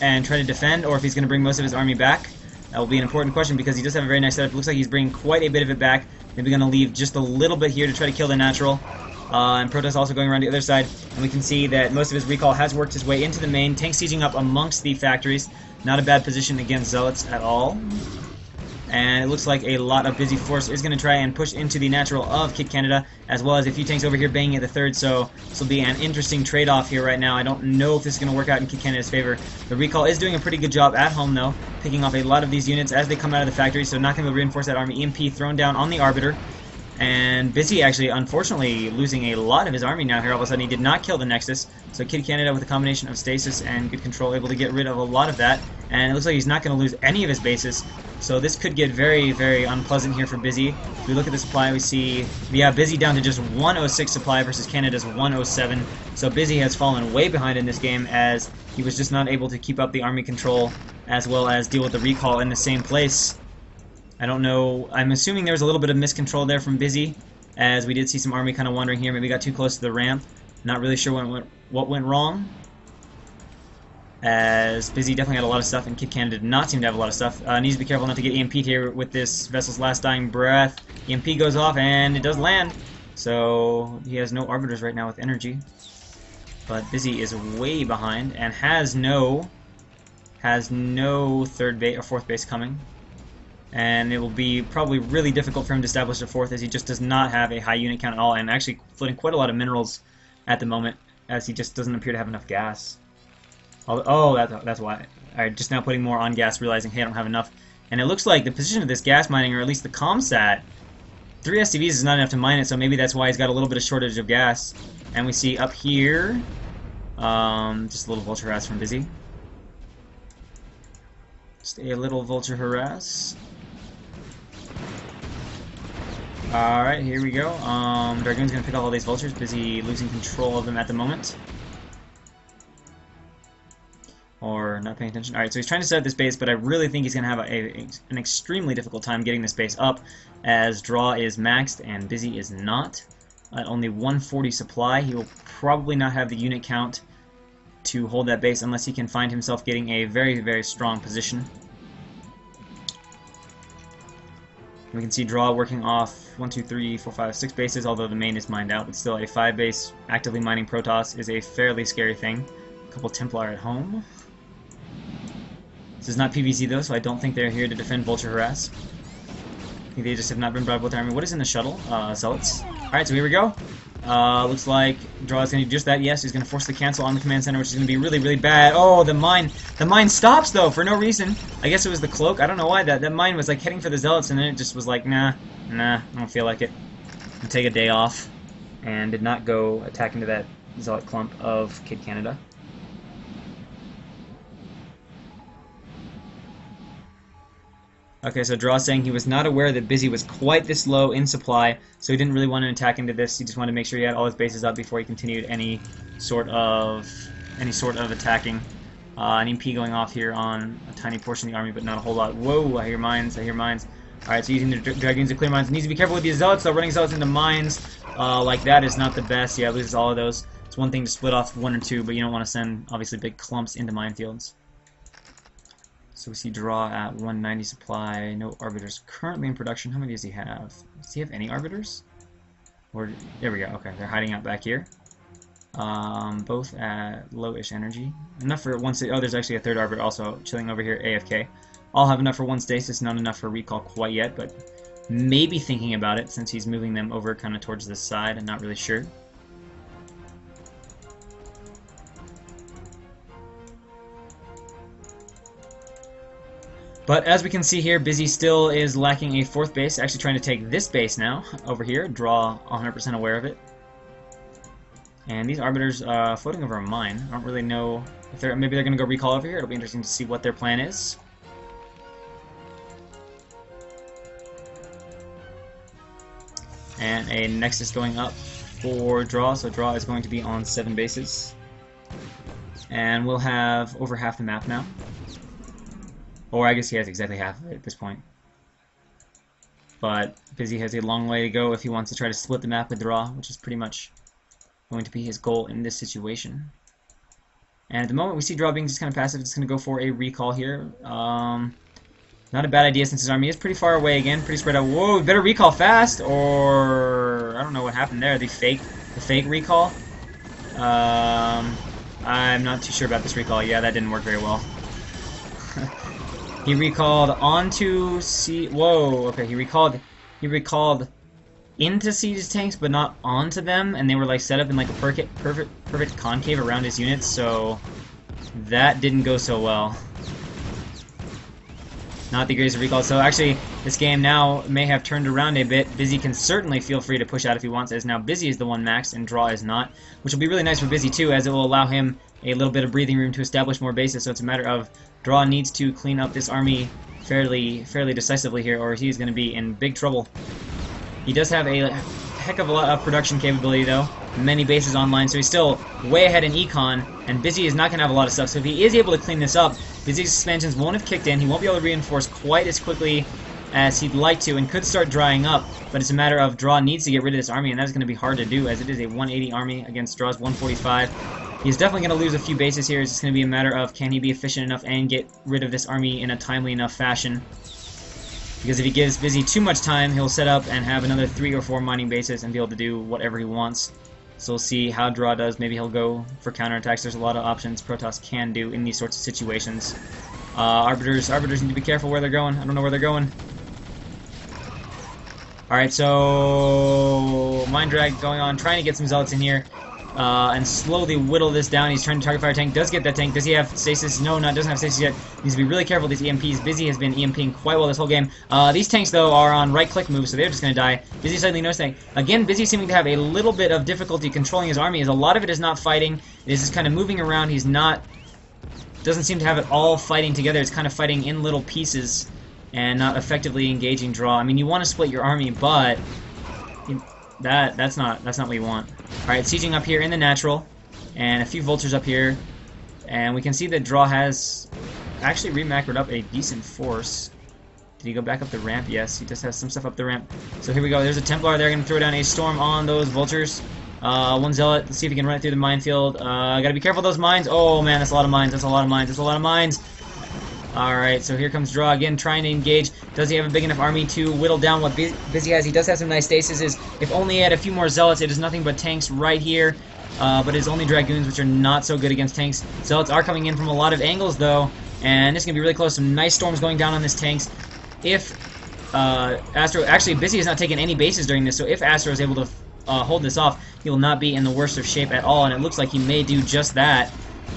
and try to defend, or if he's going to bring most of his army back. That will be an important question, because he does have a very nice setup. It looks like he's bringing quite a bit of it back. Maybe going to leave just a little bit here to try to kill the natural. And Protoss also going around the other side, and we can see that most of his recall has worked his way into the main. Tank sieging up amongst the factories. Not a bad position against Zealots at all. And it looks like a lot of Busy force is going to try and push into the natural of Kit Canada, as well as a few tanks over here banging at the third, so this will be an interesting trade-off here right now. I don't know if this is going to work out in Kit Canada's favor. The recall is doing a pretty good job at home, though, picking off a lot of these units as they come out of the factory, so not going to reinforce that army. EMP thrown down on the Arbiter. And Busy actually, unfortunately, losing a lot of his army now here. All of a sudden, he did not kill the Nexus. So Kid Canada, with a combination of stasis and good control, able to get rid of a lot of that. And it looks like he's not going to lose any of his bases. So this could get very, very unpleasant here for Busy. If we look at the supply, we see, yeah, Busy down to just 106 supply versus Canada's 107. So Busy has fallen way behind in this game, as he was just not able to keep up the army control as well as deal with the recall in the same place. I don't know. I'm assuming there was a little bit of miscontrol there from Busy, as we did see some army kind of wandering here. Maybe got too close to the ramp. Not really sure what went wrong, as Busy definitely had a lot of stuff, and Kit Canada did not seem to have a lot of stuff. Needs to be careful not to get EMP'd here with this vessel's last dying breath. EMP goes off, and it does land. So he has no arbiters right now with energy. But Busy is way behind, and has no third base or fourth base coming. And it will be probably really difficult for him to establish a fourth, as he just does not have a high unit count at all, and actually floating quite a lot of minerals at the moment, as he just doesn't appear to have enough gas. Oh, that's why. Alright, just now putting more on gas, realizing, hey, I don't have enough. And it looks like the position of this gas mining, or at least the ComSat, 3 STVs is not enough to mine it, so maybe that's why he's got a little bit of shortage of gas. And we see up here, just a little vulture harass from Busy. Just a little vulture harass. Alright, here we go. Dragoon's going to pick off all these vultures. Busy losing control of them at the moment. Or not paying attention. Alright, so he's trying to set up this base, but I really think he's going to have an extremely difficult time getting this base up, as Draw is maxed and Busy is not. At only 140 supply, he will probably not have the unit count to hold that base unless he can find himself getting a very, very strong position. We can see Draw working off 1, 2, 3, 4, 5, 6 bases, although the main is mined out. But still, a 5 base actively mining Protoss is a fairly scary thing. A couple Templar at home. This is not PvZ though, so I don't think they're here to defend Vulture Harass. I think they just have not been brought up with the army. What is in the shuttle? Zealots. Alright, so here we go. Looks like Draw is going to do just that. Yes, he's going to force the cancel on the command center, which is going to be really, really bad. Oh, the mine stops though for no reason. I guess it was the cloak. I don't know why that mine was like heading for the Zealots, and then it just was like, nah, I don't feel like it. I'll take a day off and did not go attack into that Zealot clump of Kid Canada. Okay, so Draw saying he was not aware that Busy was quite this low in supply, so he didn't really want to attack into this. He just wanted to make sure he had all his bases up before he continued any sort of attacking. An EMP going off here on a tiny portion of the army, but not a whole lot. Whoa, I hear mines, I hear mines. Alright, so using the Dragoons to clear mines. Needs to be careful with these Zealots, though. Running Zealots into mines like that is not the best. Yeah, loses all of those. It's one thing to split off one or two, but you don't want to send, obviously, big clumps into minefields. So we see Draw at 190 supply. No Arbiters currently in production. How many does he have? Does he have any Arbiters? Or, there we go. Okay, they're hiding out back here. Both at low-ish energy. Enough for one oh, there's actually a third Arbiter also chilling over here, AFK. All have enough for one stasis, not enough for recall quite yet, but maybe thinking about it since he's moving them over kind of towards this side. I'm not really sure. But as we can see here, Busy still is lacking a fourth base, actually trying to take this base now over here. Draw 100% aware of it. And these Arbiters floating over a mine. I don't really know if maybe they're going to go recall over here. It'll be interesting to see what their plan is. And a Nexus going up for Draw, so Draw is going to be on 7 bases. And we'll have over half the map now. Or I guess he has exactly half of it at this point. But Busy has a long way to go if he wants to try to split the map with Draw, which is pretty much going to be his goal in this situation. And at the moment we see Draw being just kind of passive. It's going to go for a recall here. Not a bad idea since his army is pretty far away again, pretty spread out. Whoa, we better recall fast, or I don't know what happened there. The fake recall. I'm not too sure about this recall. Yeah, that didn't work very well. He recalled onto Siege. Whoa. Okay, he recalled into Siege's tanks, but not onto them, and they were like set up in like a perfect concave around his units. So that didn't go so well. Not the greatest recall. So actually, this game now may have turned around a bit. Busy can certainly feel free to push out if he wants, as now Busy is the one maxed and Draw is not, which will be really nice for Busy too, as it will allow him a little bit of breathing room to establish more bases. So it's a matter of Draw needs to clean up this army fairly decisively here, or he's going to be in big trouble. He does have a heck of a lot of production capability though, many bases online, so he's still way ahead in econ, and Busy is not going to have a lot of stuff. So if he is able to clean this up, Busy's expansions won't have kicked in, he won't be able to reinforce quite as quickly as he'd like to, and could start drying up, but it's a matter of Draw needs to get rid of this army, and that's going to be hard to do, as it is a 180 army against Draw's 145. He's definitely going to lose a few bases here. It's just going to be a matter of can he be efficient enough and get rid of this army in a timely enough fashion. Because if he gives Busy too much time, he'll set up and have another 3 or 4 mining bases and be able to do whatever he wants. So we'll see how Draw does. Maybe he'll go for counterattacks. There's a lot of options Protoss can do in these sorts of situations. Arbiters need to be careful where they're going. I don't know where they're going. Alright, so Mind Drag going on, trying to get some Zealots in here. And slowly whittle this down. He's trying to target fire tank. Does get that tank. Does he have stasis? No, doesn't have stasis yet. Needs to be really careful with these EMPs. Busy has been EMPing quite well this whole game. These tanks, though, are on right-click moves, so they're just going to die. Busy suddenly noticing. Again, Busy seeming to have a little bit of difficulty controlling his army, as a lot of it is not fighting. It is just kind of moving around. He's not... doesn't seem to have it all fighting together. It's kind of fighting in little pieces and not effectively engaging Draw. I mean, you want to split your army, but... That's not what you want. Alright, sieging up here in the natural, and a few vultures up here, and we can see that Draw has actually remacroed up a decent force. Did he go back up the ramp? Yes, he just has some stuff up the ramp. So here we go, there's a Templar there, going to throw down a storm on those vultures. One Zealot, let's see if he can run it through the minefield. Gotta be careful of those mines. Oh man, that's a lot of mines, that's a lot of mines, that's a lot of mines. Alright, so here comes Draw again, trying to engage. Does he have a big enough army to whittle down what Busy has? He does have some nice stasis. If only he had a few more Zealots, it is nothing but tanks right here. But it's only Dragoons, which are not so good against tanks. Zealots are coming in from a lot of angles, though, and this is going to be really close. Some nice storms going down on this tanks. If Astro... Actually, Busy has not taken any bases during this, so if Astro is able to hold this off, he will not be in the worst of shape at all, and it looks like he may do just that.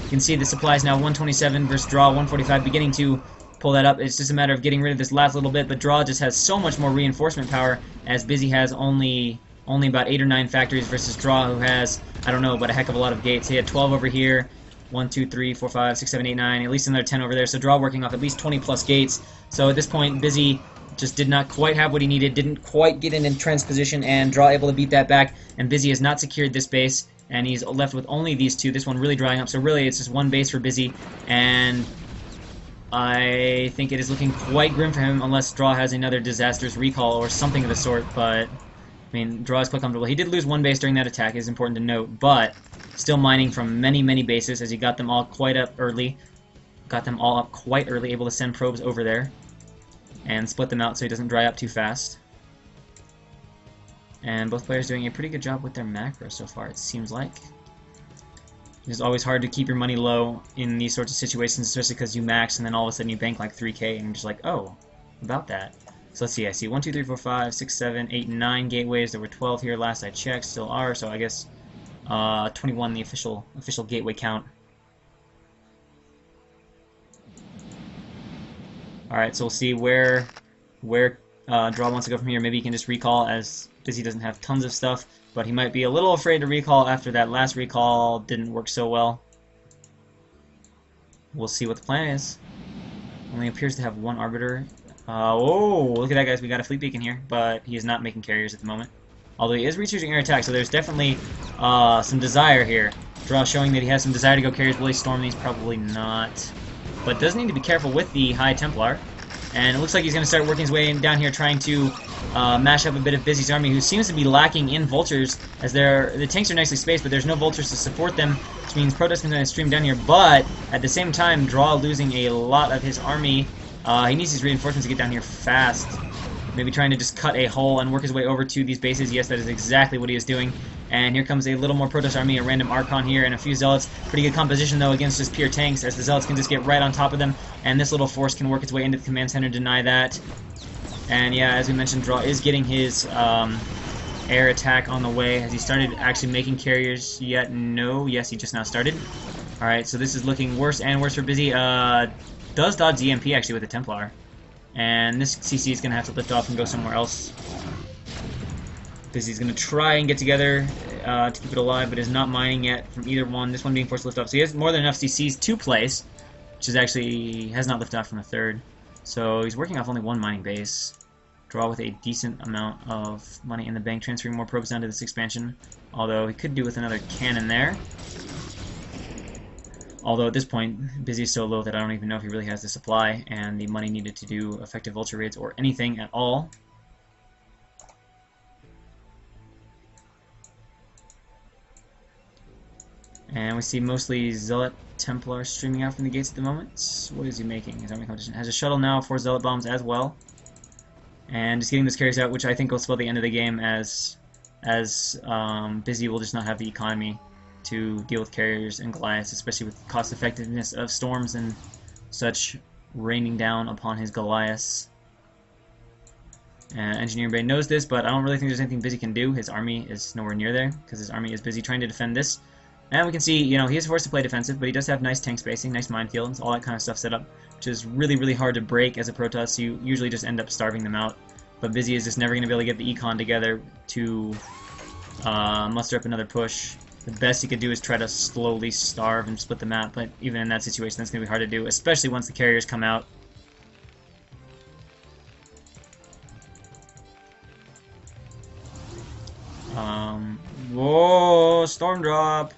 You can see the supply is now 127 versus Draw 145, beginning to pull that up. It's just a matter of getting rid of this last little bit, but Draw just has so much more reinforcement power, as Busy has only only about 8 or 9 factories versus Draw, who has, I don't know, but a heck of a lot of gates. He had 12 over here, 1, 2, 3, 4, 5, 6, 7, 8, 9, at least another 10 over there. So Draw working off at least 20 plus gates. So at this point, Busy just did not quite have what he needed, didn't quite get in entrenched position, and Draw able to beat that back. And Busy has not secured this base, and he's left with only these two. This one really drying up. So really, it's just one base for Busy, and I think it is looking quite grim for him unless Draw has another disastrous recall or something of the sort, but I mean, Draw is quite comfortable. He did lose one base during that attack, it is important to note, but still mining from many, many bases as he got them all quite up early. Got them all up quite early, able to send probes over there and split them out so he doesn't dry up too fast. And both players doing a pretty good job with their macro so far, it seems like. It's always hard to keep your money low in these sorts of situations, especially because you max and then all of a sudden you bank like 3k and you're just like, oh, about that. So let's see, I see 1, 2, 3, 4, 5, 6, 7, 8, 9 gateways. There were 12 here last I checked, still are, so I guess 21 the official gateway count. Alright, so we'll see where Draw wants to go from here. Maybe he can just recall, as Busy doesn't have tons of stuff, but he might be a little afraid to recall after that last recall didn't work so well. We'll see what the plan is. Only appears to have one Arbiter. Oh, look at that, guys. We got a fleet beacon here, but he is not making carriers at the moment. Although he is researching air attack, so there's definitely some desire here. Draw showing that he has some desire to go carriers. Will he storm these? Probably not. But does need to be careful with the High Templar. And it looks like he's going to start working his way down here, trying to mash up a bit of Busy's army, who seems to be lacking in vultures, as the tanks are nicely spaced, but there's no vultures to support them, which means Protest is going to stream down here. But at the same time, Draw losing a lot of his army. He needs these reinforcements to get down here fast. Maybe trying to just cut a hole and work his way over to these bases. Yes, that is exactly what he is doing. And here comes a little more Protest army, a random Archon here, and a few Zealots. Pretty good composition, though, against just pure tanks, as the Zealots can just get right on top of them, and this little force can work its way into the command center, deny that. And yeah, as we mentioned, Draw is getting his air attack on the way. Has he started actually making carriers yet? No. Yes, he just now started. Alright, so this is looking worse and worse for Busy. Does dodge EMP, actually, with the Templar. And this CC is going to have to lift off and go somewhere else. Busy's going to try and get together to keep it alive, but is not mining yet from either one. This one being forced to lift off. So he has more than enough CCs to place, which is actually has not lifted off from the third. So he's working off only one mining base. Draw with a decent amount of money in the bank, transferring more probes down to this expansion. Although he could do with another cannon there. Although at this point, Busy is so low that I don't even know if he really has the supply and the money needed to do effective vulture raids or anything at all. And we see mostly Zealot Templar streaming out from the gates at the moment. What is he making? His army competition has a shuttle now, 4 Zealot bombs as well. And just getting those carries out, which I think will spell the end of the game, as Busy will just not have the economy to deal with carriers and Goliaths, especially with the cost effectiveness of storms and such raining down upon his Goliaths. Engineering Bay knows this, but I don't really think there's anything Busy can do. His army is nowhere near there, because his army is busy trying to defend this. And we can see, you know, he is forced to play defensive, but he does have nice tank spacing, nice minefields, all that kind of stuff set up, which is really, really hard to break as a Protoss. You usually just end up starving them out. But Busy is just never going to be able to get the econ together to muster up another push. The best he could do is try to slowly starve and split the map, but even in that situation, that's going to be hard to do, especially once the carriers come out. Whoa, storm drop,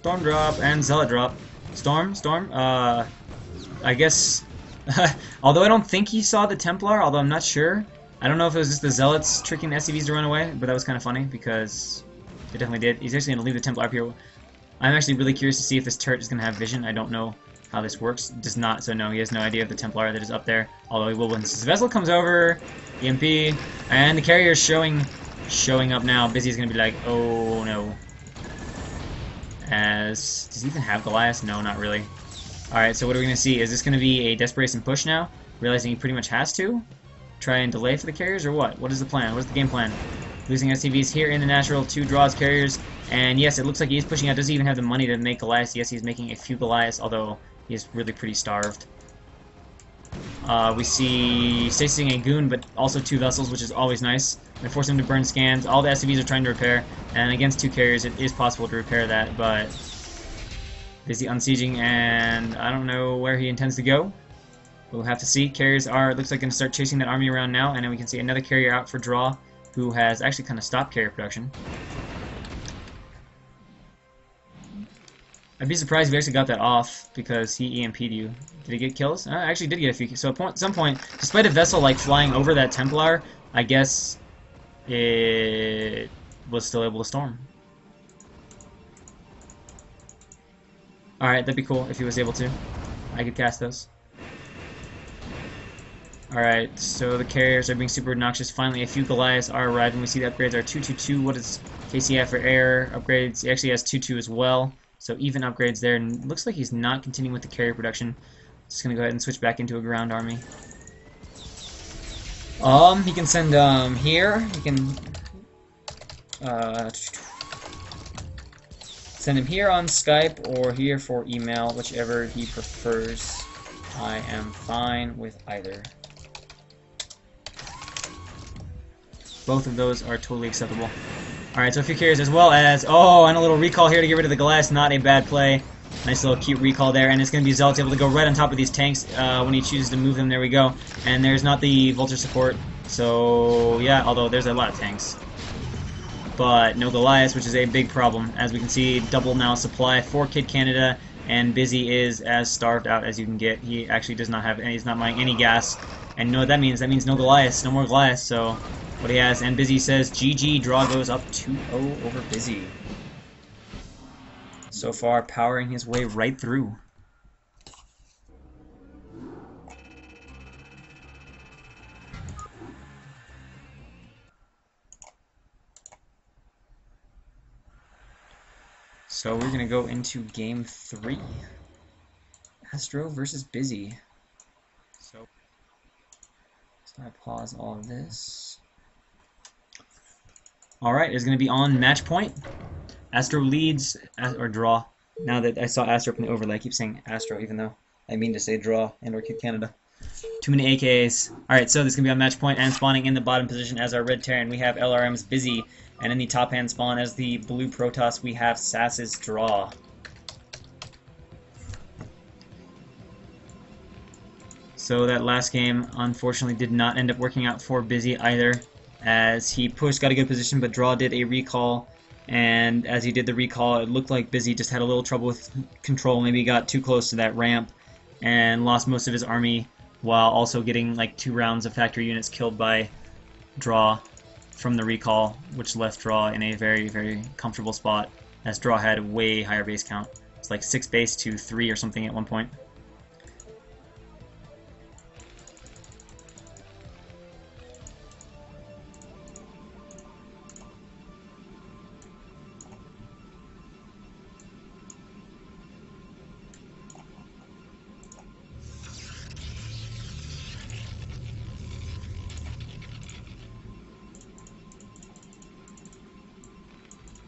and zealot drop. Storm. I guess, although I don't think he saw the Templar, although I'm not sure. I don't know if it was just the zealots tricking the SCVs to run away, but that was kind of funny because it definitely did. He's actually going to leave the Templar up here. I'm actually really curious to see if this turret is going to have vision. I don't know how this works. It does not, so no, he has no idea of the Templar that is up there. Although he will once his vessel comes over, EMP, and the carrier is showing up now. Busy is going to be like, oh no. Does he even have Goliath? No, not really. Alright, so what are we going to see? Is this going to be a desperation push now? Realizing he pretty much has to? Try and delay for the carriers, or what? What is the plan? What is the game plan? Losing SCVs here in the natural, 2 draws carriers, and yes, it looks like he is pushing out. Does he even have the money to make Goliaths? Yes, he's making a few Goliaths, although he is really pretty starved. We see Stacing a Goon, but also 2 vessels, which is always nice. They force him to burn scans. All the SCVs are trying to repair, and against 2 carriers, it is possible to repair that, but busy unsieging, and I don't know where he intends to go. We'll have to see. Carriers are, looks like, going to start chasing that army around now, and then we can see another carrier out for draw, who has actually kind of stopped carrier production. I'd be surprised if he actually got that off, because he EMP'd you. Did he get kills? Actually did get a few. So at some point, despite a vessel like flying over that Templar, I guess it was still able to storm. Alright, that'd be cool if he was able to. I could cast those. Alright, so the carriers are being super obnoxious. Finally, a few Goliaths are arriving. We see the upgrades are 222. What is KCI for air upgrades? He actually has 22 as well. So even upgrades there, and looks like he's not continuing with the carrier production. Just gonna go ahead and switch back into a ground army. He can send here. He can send him here on Skype or here for email, whichever he prefers. I am fine with either. Both of those are totally acceptable. Alright, so a few carriers as well as... Oh, and a little recall here to get rid of the glass. Not a bad play. Nice little cute recall there. And it's going to be Zealot's able to go right on top of these tanks when he chooses to move them. There we go. And there's not the Vulture support. So, yeah, although there's a lot of tanks. But no Goliaths, which is a big problem. As we can see, double now supply for Kid Canada. And Busy is as starved out as you can get. He actually does not have any... He's not buying any gas. And you know what that means? That means no Goliaths. No more Goliaths, so... What he has, and Busy says, GG, draw goes up 2-0 over Busy. So far, powering his way right through. So we're going to go into Game 3. Astro versus Busy. So I pause all of this. Alright, it's going to be on match point. Astro leads, or draw. Now that I saw Astro from the overlay, I keep saying Astro, even though I mean to say draw and or Kid Canada. Too many AKs. Alright, so this is going to be on match point and spawning in the bottom position as our red Terran. We have LRM's Busy, and in the top hand spawn as the blue Protoss, we have Sass's draw. So that last game, unfortunately, did not end up working out for Busy either, as he pushed, got a good position, but Draw did a recall, and as he did the recall, it looked like Busy just had a little trouble with control. Maybe he got too close to that ramp and lost most of his army, while also getting like 2 rounds of factory units killed by Draw from the recall, which left Draw in a very, very comfortable spot, as Draw had a way higher base count. It's like 6 base to 3 or something at one point.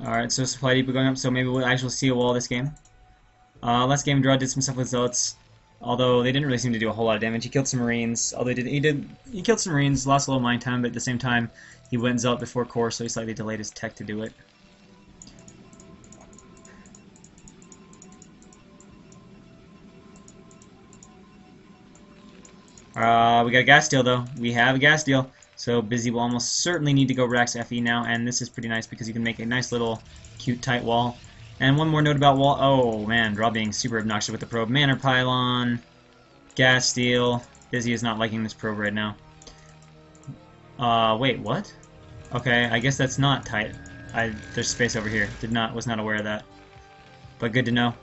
Alright, so supply depot going up, so maybe we'll actually see a wall this game. Last game, Draw did some stuff with Zealots, although they didn't really seem to do a whole lot of damage. He killed some Marines, although he killed some Marines, lost a little mine time, but at the same time, he went Zealot before core, so he slightly delayed his tech to do it. We got a gas deal, though. We have a gas deal. So Busy will almost certainly need to go Rax FE now, and this is pretty nice because you can make a nice little cute tight wall. And one more note about wall. Oh man, Draw being super obnoxious with the probe. Manor Pylon, gas steal. Busy is not liking this probe right now. Wait, what? Okay, I guess that's not tight. There's space over here. Was not aware of that. But good to know.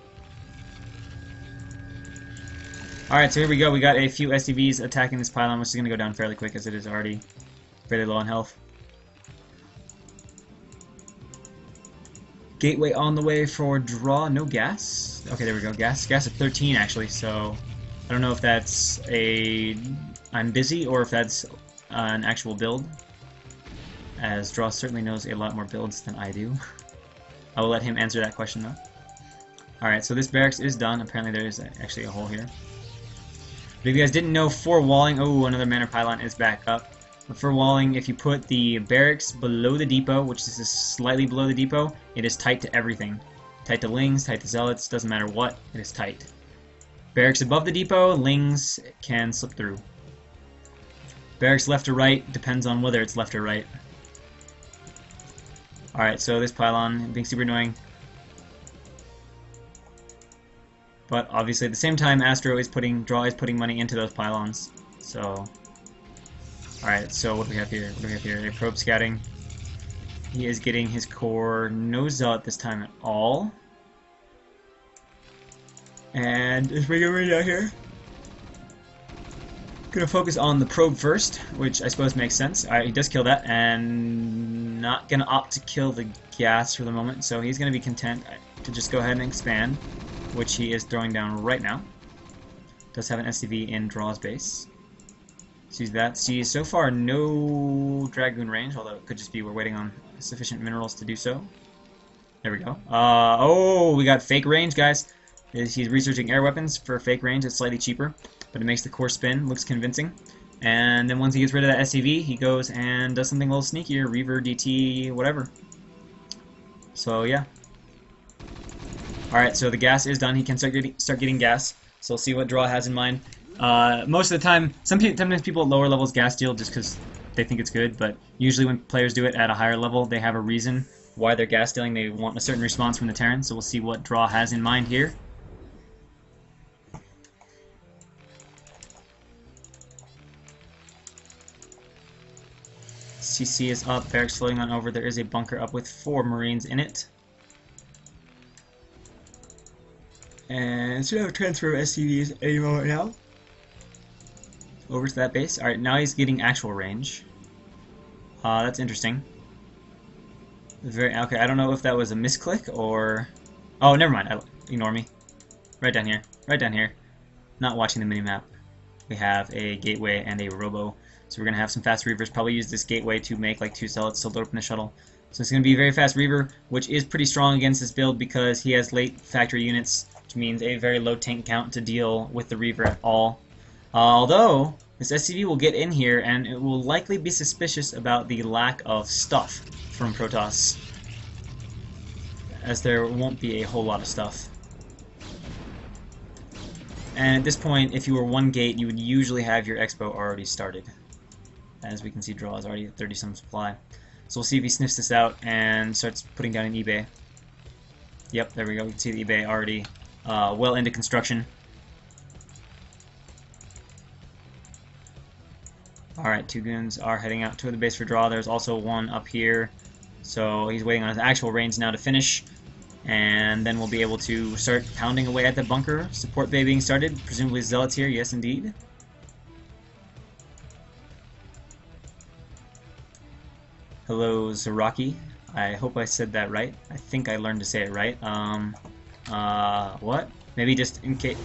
Alright, so here we go. We got a few SCVs attacking this pylon, which is going to go down fairly quick as it is already fairly low on health. Gateway on the way for Draw. No gas? Okay, there we go. Gas at 13 actually, so I don't know if that's I'm busy or if that's an actual build, as Draw certainly knows a lot more builds than I do. I will let him answer that question though. Alright, so this barracks is done. Apparently there is actually a hole here. But if you guys didn't know, for walling, oh, another manor pylon is back up. But for walling, if you put the barracks below the depot, which is just slightly below the depot, it is tight to everything. Tight to lings, tight to zealots, doesn't matter what, it is tight. Barracks above the depot, lings can slip through. Barracks left or right, depends on whether it's left or right. Alright, so this pylon being super annoying. But obviously at the same time, Draw is putting money into those pylons. So, alright, so what do we have here? What do we have here? A probe scouting. He is getting his core, no zealot this time at all. And is we right out here? Gonna focus on the probe first, which I suppose makes sense. Alright, he does kill that, and not gonna opt to kill the gas for the moment, so he's gonna be content to just go ahead and expand, which he is throwing down right now. Does have an SCV in Draw's base. Sees that. Sees so far no Dragoon range, although it could just be we're waiting on sufficient minerals to do so. There we go. Oh, we got fake range, guys. He's researching air weapons for fake range. It's slightly cheaper, but it makes the core spin. Looks convincing. And then once he gets rid of that SCV, he goes and does something a little sneakier. Reaver, DT, whatever. So, yeah. Alright, so the gas is done. He can start getting gas. So we'll see what Draw has in mind. Most of the time, sometimes people at lower levels gas deal just because they think it's good, but usually when players do it at a higher level, they have a reason why they're gas dealing. They want a certain response from the Terran, so we'll see what Draw has in mind here. CC is up, barracks floating on over. There is a bunker up with 4 Marines in it. And should have a transfer of SCVs any moment now. Over to that base. Alright, now he's getting actual range. That's interesting. Okay, I don't know if that was a misclick or... Oh, never mind. Ignore me. Right down here. Right down here. Not watching the minimap. We have a gateway and a robo. So we're going to have some fast reavers. Probably use this gateway to make like 2 zealots to load up in the shuttle. So it's going to be a very fast reaver, which is pretty strong against this build because he has late factory units, which means a very low tank count to deal with the reaver at all. Although, this SCV will get in here and it will likely be suspicious about the lack of stuff from Protoss, as there won't be a whole lot of stuff. And at this point, if you were 1 gate, you would usually have your expo already started. As we can see, Draw is already at 30-some supply. So we'll see if he sniffs this out and starts putting down an eBay. Yep, there we go. We can see the eBay already well into construction. Alright, 2 goons are heading out to the base for Draw. There's also 1 up here. So he's waiting on his actual range now to finish. And then we'll be able to start pounding away at the bunker. Support bay being started. Presumably zealots here. Yes, indeed. Hello, Zaraki. I hope I said that right. I think I learned to say it right. What? Maybe just in case...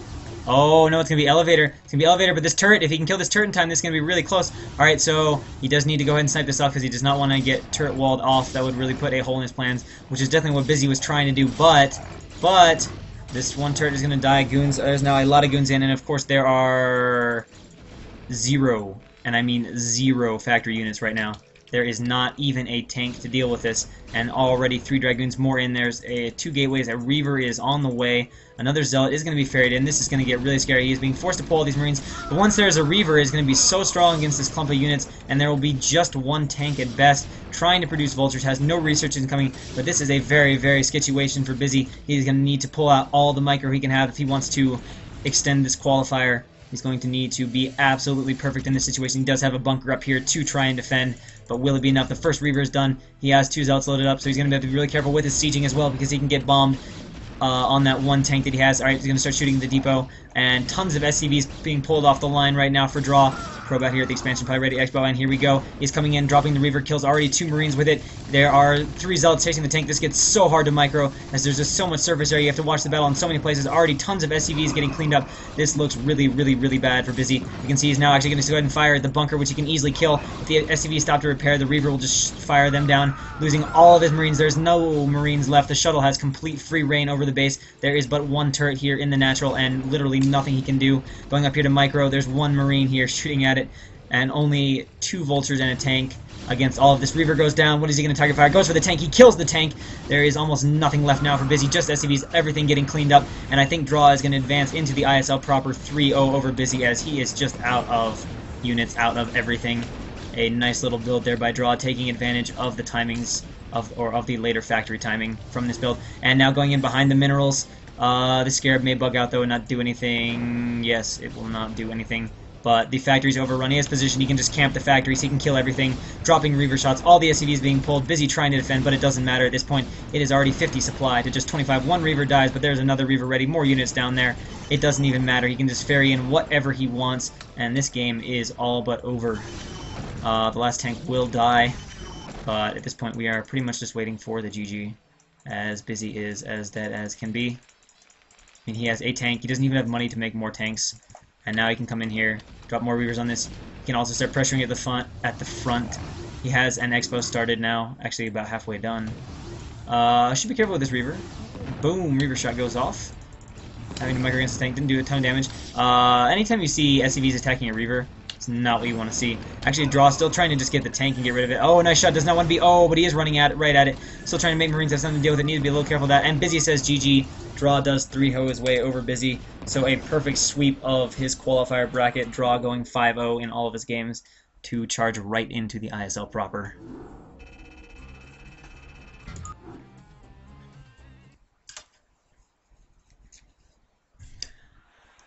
Oh, no, it's going to be elevator. It's going to be elevator, but this turret, if he can kill this turret in time, this is going to be really close. Alright, so he does need to go ahead and snipe this off because he does not want to get turret walled off. That would really put a hole in his plans, which is definitely what Busy was trying to do. But, this 1 turret is going to die. Goons, there's now a lot of goons in, and of course there are 0, and I mean 0 factory units right now. There is not even a tank to deal with this, and already 3 Dragoons more in. There's 2 gateways. A Reaver is on the way. Another Zealot is going to be ferried in. This is going to get really scary. He is being forced to pull all these Marines. But once there's a Reaver, it's going to be so strong against this clump of units, and there will be just 1 tank at best trying to produce Vultures. Has no research incoming, but this is a very, very sketchy situation for Busy. He's going to need to pull out all the micro he can have if he wants to extend this qualifier. He's going to need to be absolutely perfect in this situation. He does have a bunker up here to try and defend, but will it be enough? The first Reaver is done. He has 2 Zealots loaded up, so he's going to have to be really careful with his sieging as well because he can get bombed on that 1 tank that he has. Alright, he's going to start shooting the depot, and tons of SCVs being pulled off the line right now for Draw. probe out here at the expansion pile ready Expo, and here we go. He's coming in, dropping the Reaver, kills already 2 Marines with it. There are 3 Zealots chasing the tank. This gets so hard to micro, as there's just so much surface area. You have to watch the battle in so many places. Already tons of SCVs getting cleaned up. This looks really, really, really bad for Busy. You can see he's now actually going to go ahead and fire at the bunker, which he can easily kill. If the SCVs stop to repair, the Reaver will just fire them down, losing all of his Marines. There's no Marines left. The shuttle has complete free reign over the base. There is but 1 turret here in the natural, and literally nothing he can do. Going up here to micro, there's 1 Marine here shooting at it, and only 2 vultures and a tank against all of this. Reaver goes down. What is he going to target fire? Goes for the tank. He kills the tank. There is almost nothing left now for Busy. Just SCVs, everything getting cleaned up. And I think Draw is going to advance into the ISL proper 3-0 over Busy, as he is just out of units, out of everything. A nice little build there by Draw, taking advantage of the timings of the later factory timing from this build. And now going in behind the minerals. The Scarab may bug out though and not do anything. Yes, it will not do anything. But the factory's overrun. He has position. He can just camp the factories. He can kill everything. Dropping Reaver shots. All the SCVs being pulled. Busy trying to defend, but it doesn't matter at this point. It is already 50 supply to just 25. 1 Reaver dies, but there's another Reaver ready. More units down there. It doesn't even matter. He can just ferry in whatever he wants, and this game is all but over. The last tank will die, but at this point we are pretty much just waiting for the GG, as Busy is as dead as can be. I mean, he has a tank. He doesn't even have money to make more tanks. And now he can come in here, drop more Reavers on this. He can also start pressuring at the front. He has an Expo started now, actually about halfway done. Should be careful with this Reaver. Boom, Reaver shot goes off. Having to micro against the tank didn't do a ton of damage. Anytime you see SCVs attacking a Reaver, it's not what you want to see. Actually, Draw still trying to just get the tank and get rid of it. Oh, nice shot. Does not want to be. Oh, but he is running at it, right at it. Still trying to make Marines have something to deal with it. Need to be a little careful of that. And Busy says GG. Draw does 3-0 his way over Busy. So a perfect sweep of his qualifier bracket. Draw going 5-0 in all of his games to charge right into the ISL proper.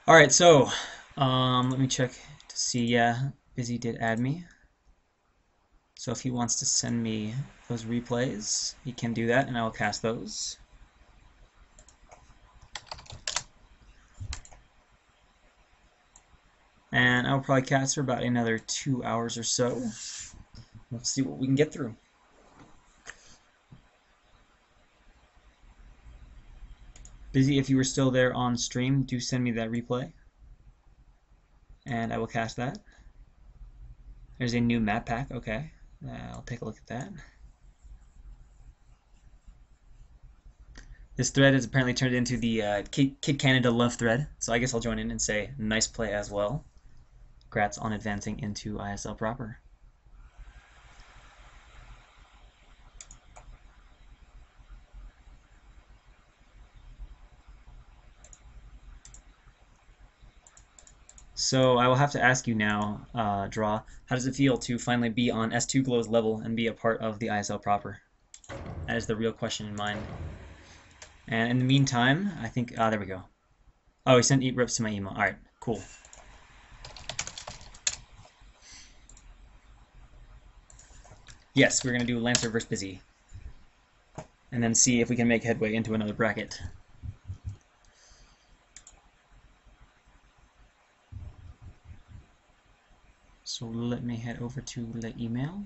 Alright, so let me check to see. Yeah, Busy did add me. So if he wants to send me those replays, he can do that, and I will cast those. And I'll probably cast for about another 2 hours or so. We'll see what we can get through. Busy, if you were still there on stream, do send me that replay. And I will cast that. There's a new map pack, okay. I'll take a look at that. This thread has apparently turned into the Kid Canada love thread, so I guess I'll join in and say nice play as well. Congrats on advancing into ISL proper. So I will have to ask you now, Draw, how does it feel to finally be on S2 Glow's level and be a part of the ISL proper? That is the real question in mind. And in the meantime, I think, there we go. Oh, he sent eat rips to my email. Alright, cool. Yes, we're going to do Lancer versus Busy. And then see if we can make headway into another bracket. So let me head over to the email.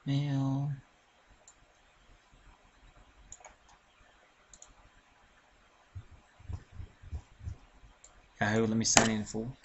Mail. Yahoo, let me sign in full.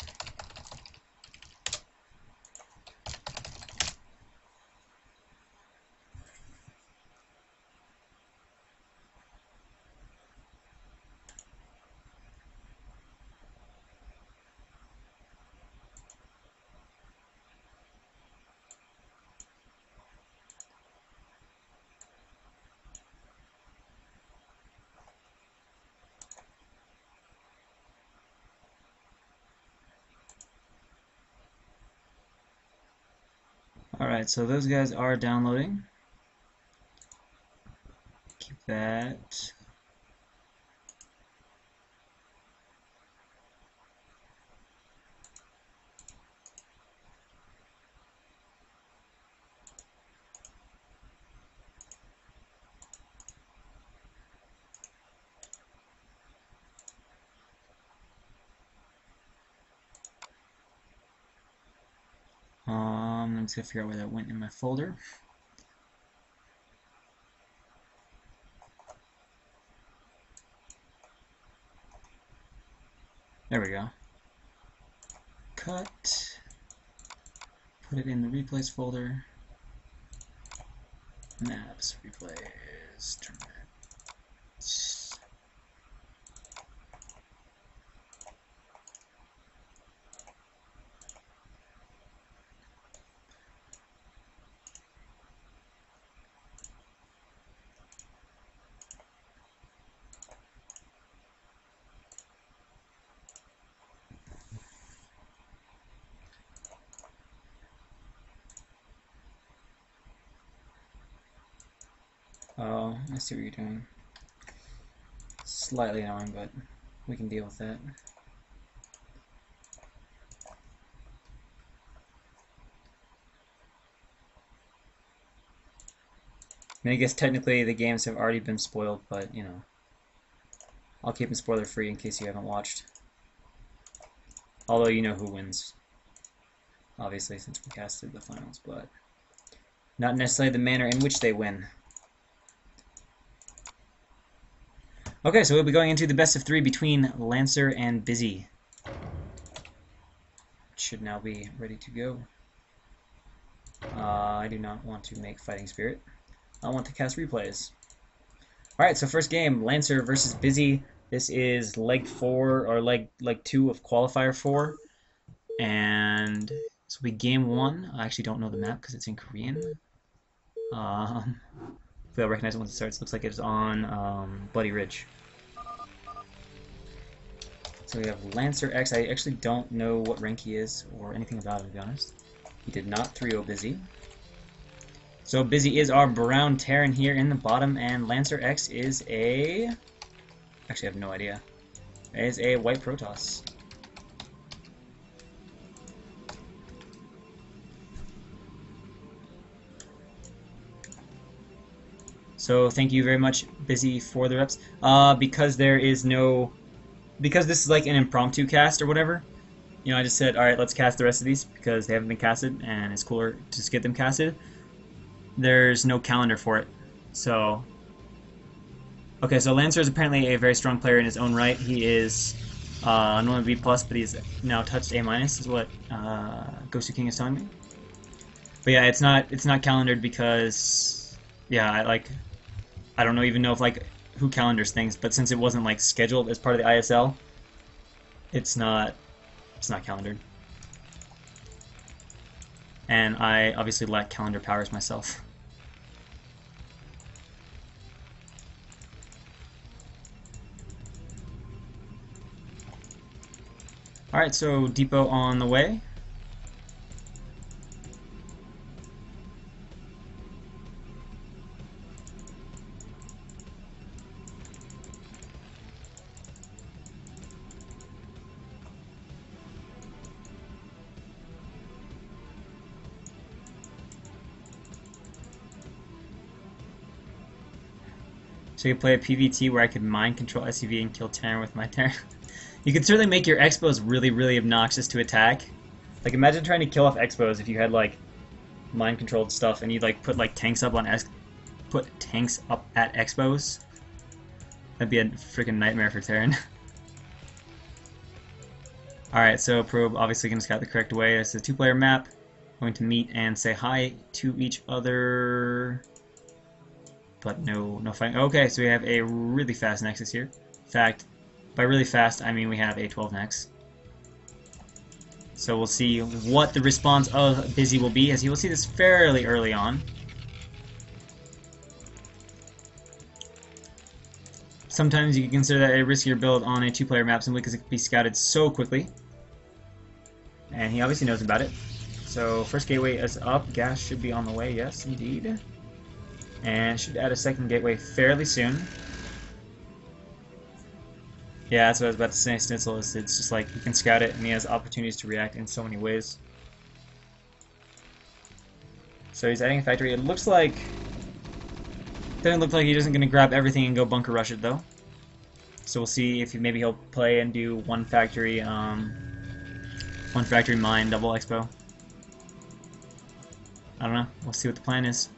Alright, so those guys are downloading. Keep that. I'm just gonna figure out where that went in my folder. There we go. Cut. Put it in the replays folder. Maps, replays, tournaments. Oh, I see what you're doing. Slightly annoying, but we can deal with that. I mean, I guess technically the games have already been spoiled, but you know, I'll keep them spoiler free in case you haven't watched. Although you know who wins, obviously, since we casted the finals, but not necessarily the manner in which they win. Okay, so we'll be going into the best of 3 between Lancer and Busy. Should now be ready to go. I do not want to make Fighting Spirit. I want to cast replays. Alright, so first game, Lancer versus Busy. This is leg 4, or leg 2 of Qualifier 4. And this will be game 1. I actually don't know the map because it's in Korean. Hopefully I'll recognize it once it starts. Looks like it's on Bloody Ridge. So we have Lancer X. I actually don't know what rank he is or anything about him, to be honest. He did not 3-0 Busy. So Busy is our brown Terran here in the bottom, and Lancer X is a... Actually, I have no idea. It is a white Protoss. So thank you very much, Busy, for the reps. Because there is no... Because this is like an impromptu cast or whatever, you know, I just said, alright, let's cast the rest of these because they haven't been casted and it's cooler to just get them casted. There's no calendar for it. So, okay, so Lancer is apparently a very strong player in his own right. He is normally B+, but he's now touched A-, is what Ghost King is telling me. But yeah, it's not calendared because, yeah, I don't even know if who calendars things, but since it wasn't like scheduled as part of the ISL, it's not calendared. And I obviously lack calendar powers myself. Alright, so depot on the way. So you play a PvT where I could mind control SUV and kill Terran with my Terran. You could certainly make your Expos really, really obnoxious to attack. Like, imagine trying to kill off Expos if you had, like, mind-controlled stuff and you'd, like, put, like, tanks up at Expos. That'd be a freaking nightmare for Terran. Alright, so Probe obviously can scout the correct way. It's a 2-player map. Going to meet and say hi to each other. But no fighting. Okay, so we have a really fast Nexus here. In fact, by really fast, I mean we have a 12 Nex. So we'll see what the response of Busy will be, as you will see this fairly early on. Sometimes you can consider that a riskier build on a 2-player map simply because it can be scouted so quickly. And he obviously knows about it. So first gateway is up. Gas should be on the way, yes indeed. And should add a second gateway fairly soon. Yeah, that's what I was about to say. Snitzel is, it's just like you can scout it and he has opportunities to react in so many ways. So he's adding a factory. It looks like... Doesn't look like he isn't going to grab everything and go bunker rush it though. So we'll see if maybe he'll play and do one factory mine double expo. I don't know. We'll see what the plan is.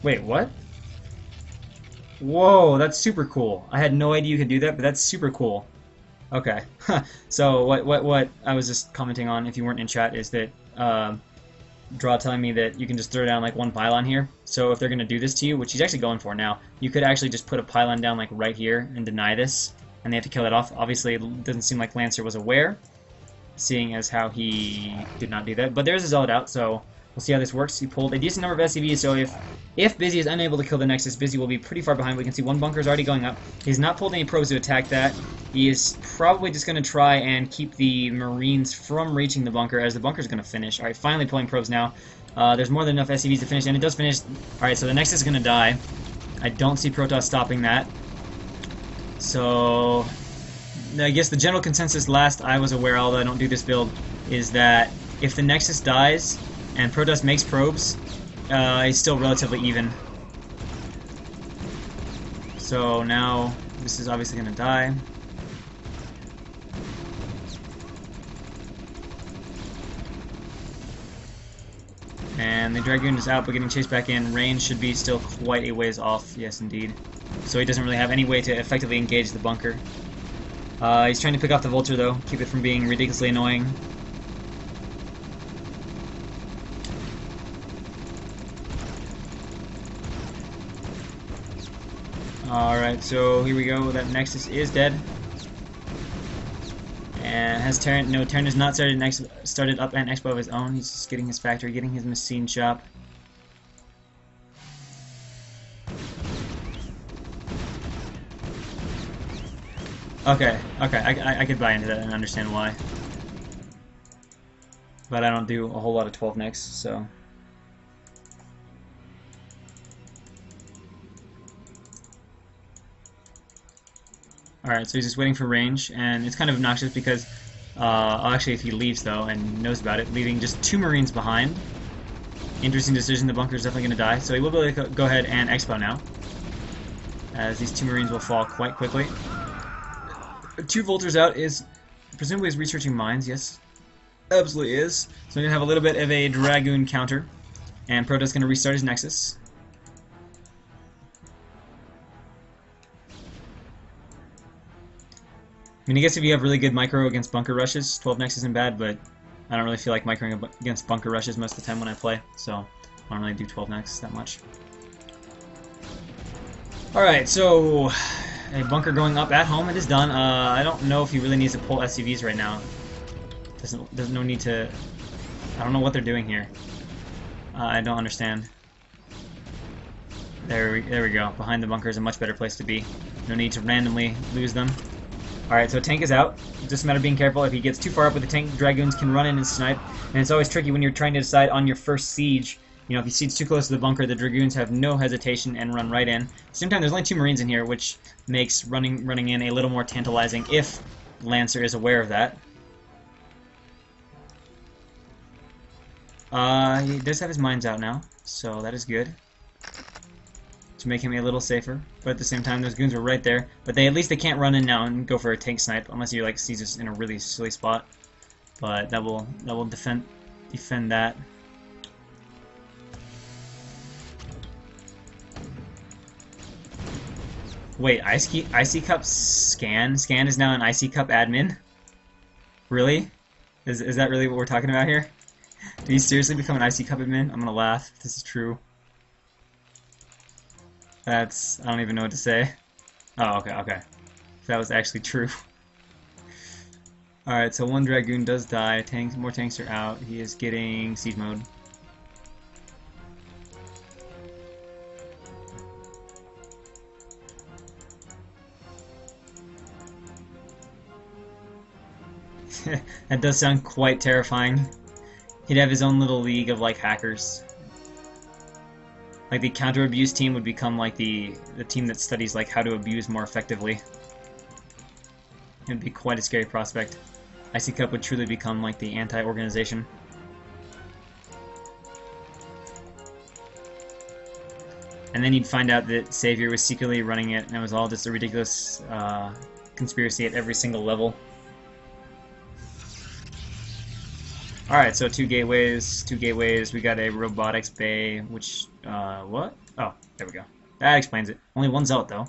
Wait, what? Whoa, that's super cool. I had no idea you could do that, but that's super cool. Okay. So what I was just commenting on, if you weren't in chat, is that Draw telling me that you can just throw down like one pylon here. So if they're gonna do this to you, which he's actually going for now, you could actually just put a pylon down like right here and deny this, and they have to kill it off. Obviously, it doesn't seem like Lancer was aware, seeing as how he did not do that. But there's a Zealot out, so we'll see how this works. He pulled a decent number of SCVs, so if Busy is unable to kill the Nexus, Busy will be pretty far behind. We can see one bunker is already going up. He's not pulled any probes to attack that. He is probably just going to try and keep the Marines from reaching the bunker, as the bunker is going to finish. Alright, finally pulling probes now. There's more than enough SCVs to finish, and it does finish. Alright, so the Nexus is going to die. I don't see Protoss stopping that. So I guess the general consensus, last I was aware, although I don't do this build, is that if the Nexus dies and Protoss makes probes, he's still relatively even. So now this is obviously going to die. And the Dragoon is out, but getting chased back in. Range should be still quite a ways off. Yes, indeed. So he doesn't really have any way to effectively engage the bunker. He's trying to pick off the Vulture, though. Keep it from being ridiculously annoying. Alright, so here we go. That Nexus is dead. And has Terran... No, Terran has not started up an expo of his own. He's just getting his factory, getting his machine shop. Okay, I could buy into that and understand why. But I don't do a whole lot of 12 next, so... Alright, so he's just waiting for range, and it's kind of obnoxious because, actually if he leaves though, and knows about it, leaving just 2 Marines behind. Interesting decision, the bunker's definitely going to die, so he will be able to go ahead and expo now, as these 2 Marines will fall quite quickly. 2 Vultures out is, presumably is researching mines, yes, absolutely is. So we're going to have a little bit of a Dragoon counter, and Protoss going to restart his Nexus. I mean, I guess if you have really good micro against bunker rushes, 12 Nex isn't bad, but I don't really feel like microing against bunker rushes most of the time when I play, so I don't really do 12 Nex that much. Alright, so a bunker going up at home, it is done. I don't know if he really needs to pull SCVs right now. There's no need to... I don't know what they're doing here. I don't understand. There we go. Behind the bunker is a much better place to be. No need to randomly lose them. Alright, so tank is out. It's just a matter of being careful. If he gets too far up with the tank, Dragoons can run in and snipe. And it's always tricky when you're trying to decide on your first siege. You know, if he siege too close to the bunker, the Dragoons have no hesitation and run right in. At the same time, there's only 2 Marines in here, which makes running in a little more tantalizing if Lancer is aware of that. He does have his mines out now, so that is good. To make him a little safer, but at the same time those goons are right there, but at least they can't run in now and go for a tank snipe unless you like seize us in a really silly spot, but that will defend that. Wait, IC Cup Scan is now an IC Cup admin? Really? Is that really what we're talking about here? Did he seriously become an IC Cup admin? I'm gonna laugh if this is true. I don't even know what to say. Oh, okay. If that was actually true. Alright, so 1 Dragoon does die. More tanks are out. He is getting siege mode. That does sound quite terrifying. He'd have his own little league of, like, hackers. Like, the counter-abuse team would become, like, the team that studies, like, how to abuse more effectively. It would be quite a scary prospect. IC Cup would truly become, like, the anti-organization. And then you'd find out that Savior was secretly running it, and it was all just a ridiculous conspiracy at every single level. Alright, so two gateways. We got a robotics bay, which, what? Oh, there we go. That explains it. Only one zealot, though.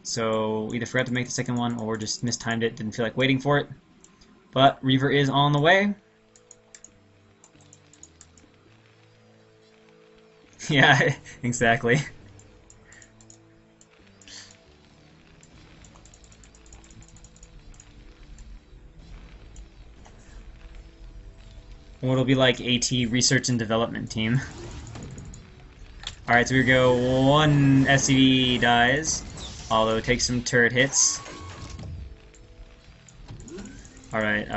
So, either forgot to make the second one, or just mistimed it, didn't feel like waiting for it. But, Reaver is on the way. Yeah, exactly. What'll be like AT Research and Development Team. Alright, so we go one SCV dies, although takes some turret hits. Alright,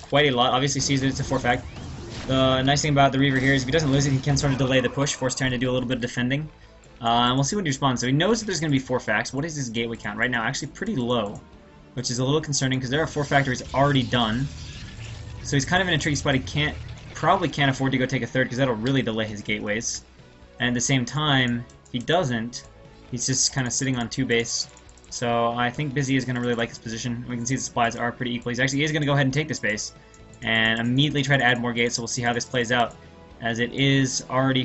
quite a lot. Obviously sees that it's a 4-fact. The nice thing about the Reaver here is if he doesn't lose it, he can sort of delay the push, force Terran to do a little bit of defending. And we'll see what he responds. So he knows that there's going to be 4 facts. What is his gateway count right now? Actually pretty low, which is a little concerning because there are 4 factories already done. So he's kind of in a tricky spot. He probably can't afford to go take a third because that'll really delay his gateways. And at the same time, if he doesn't, he's just kind of sitting on 2 base. So I think Busy is going to really like his position. We can see the supplies are pretty equal. He is going to go ahead and take this base and immediately try to add more gates. So we'll see how this plays out, as it is already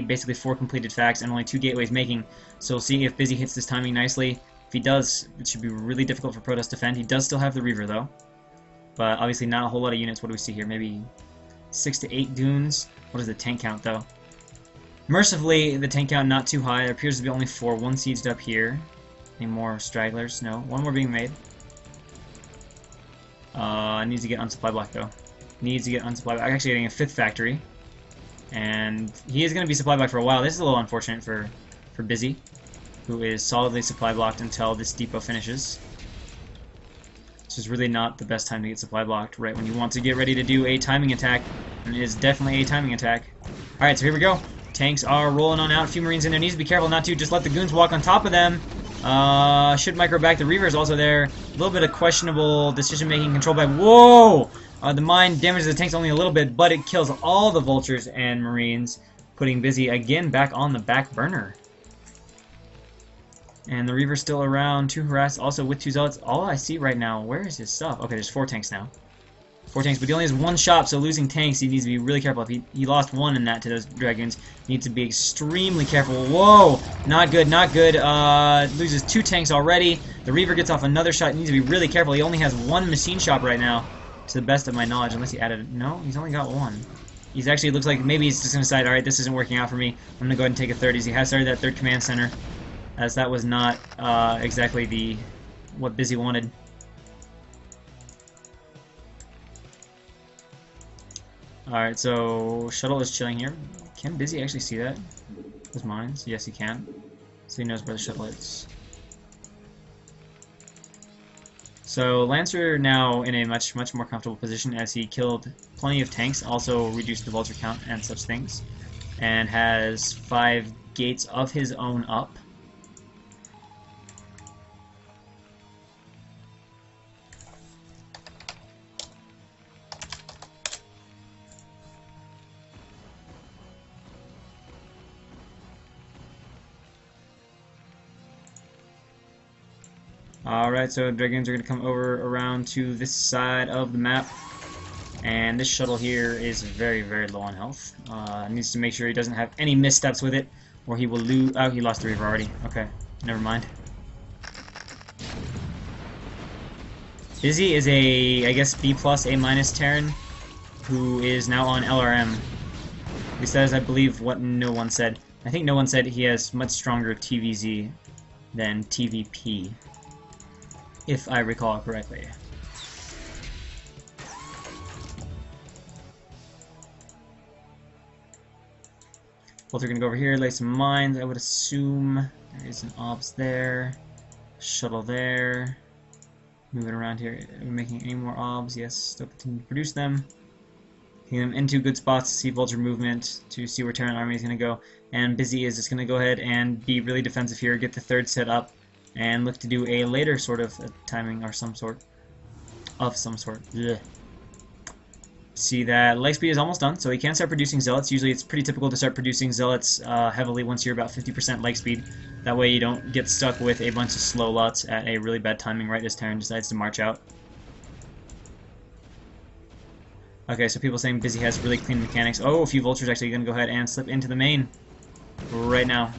basically 4 completed facts and only 2 gateways making. So we'll see if Busy hits this timing nicely. If he does, it should be really difficult for Protoss to defend. He does still have the Reaver though. But obviously not a whole lot of units. What do we see here? Maybe 6 to 8 goons. What is the tank count though? Mercifully, the tank count not too high. There appears to be only 4. 1 sieged up here. Any more stragglers? No. 1 more being made. Needs to get on supply block though. Needs to get on supply block. Actually getting a 5th factory. And he is going to be supply blocked for a while. This is a little unfortunate for Busy, who is solidly supply blocked until this depot finishes. Which is really not the best time to get supply blocked, right when you want to get ready to do a timing attack, and it is definitely a timing attack. Alright, so here we go. Tanks are rolling on out. A few Marines in there. Needs to be careful not to just let the goons walk on top of them. Should micro back. The Reaver is also there. A little bit of questionable decision-making controlled by... Whoa! The mine damages the tanks only a little bit, but it kills all the Vultures and Marines, putting Busy again back on the back burner. And the Reaver's still around, 2 harass, also with 2 zealots. All I see right now, where is his stuff? Okay, there's 4 tanks now. 4 tanks, but he only has 1 shop, so losing tanks, he needs to be really careful. If he lost 1 in that to those Dragoons, needs to be extremely careful. Whoa! Not good, not good. Loses 2 tanks already. The Reaver gets off another shot, needs to be really careful. He only has 1 machine shop right now, to the best of my knowledge, unless he added... No, he's only got 1. He's actually, looks like maybe he's just going to decide, alright, this isn't working out for me. I'm going to go ahead and take a 3rd, as he has started that 3rd command center, as that was not exactly what Busy wanted. Alright, so Shuttle is chilling here. Can Busy actually see that? Those mines? Yes, he can. So he knows where the shuttle is. So Lancer now in a much more comfortable position, as he killed plenty of tanks, also reduced the Vulture count and such things, and has 5 gates of his own up. Alright, so Dragoons are going to come over around to this side of the map. And this shuttle here is very low on health. Needs to make sure he doesn't have any missteps with it, or he will lose... Oh, he lost the Reaver already. Okay, never mind. Busy is a, I guess, B+, A- Terran, who is now on LRM. At least that is, I believe, what no one said. I think no one said he has much stronger TVZ than TVP, if I recall correctly. Both are going to go over here, lay some mines. I would assume there is an ops there, shuttle there. Moving around here, are we making any more obs? Yes, still continue to produce them. Getting them into good spots to see Vulture movement, to see where Terran Army is going to go. And Busy is just going to go ahead and be really defensive here, get the 3rd set up, and look to do a later sort of timing or some sort. Ugh. See that leg speed is almost done, so he can start producing zealots. Usually it's pretty typical to start producing zealots heavily once you're about 50% leg speed. That way you don't get stuck with a bunch of slow lots at a really bad timing right as Terran decides to march out. Okay, so people saying Busy has really clean mechanics. Oh, a few vultures actually going to go ahead and slip into the main right now.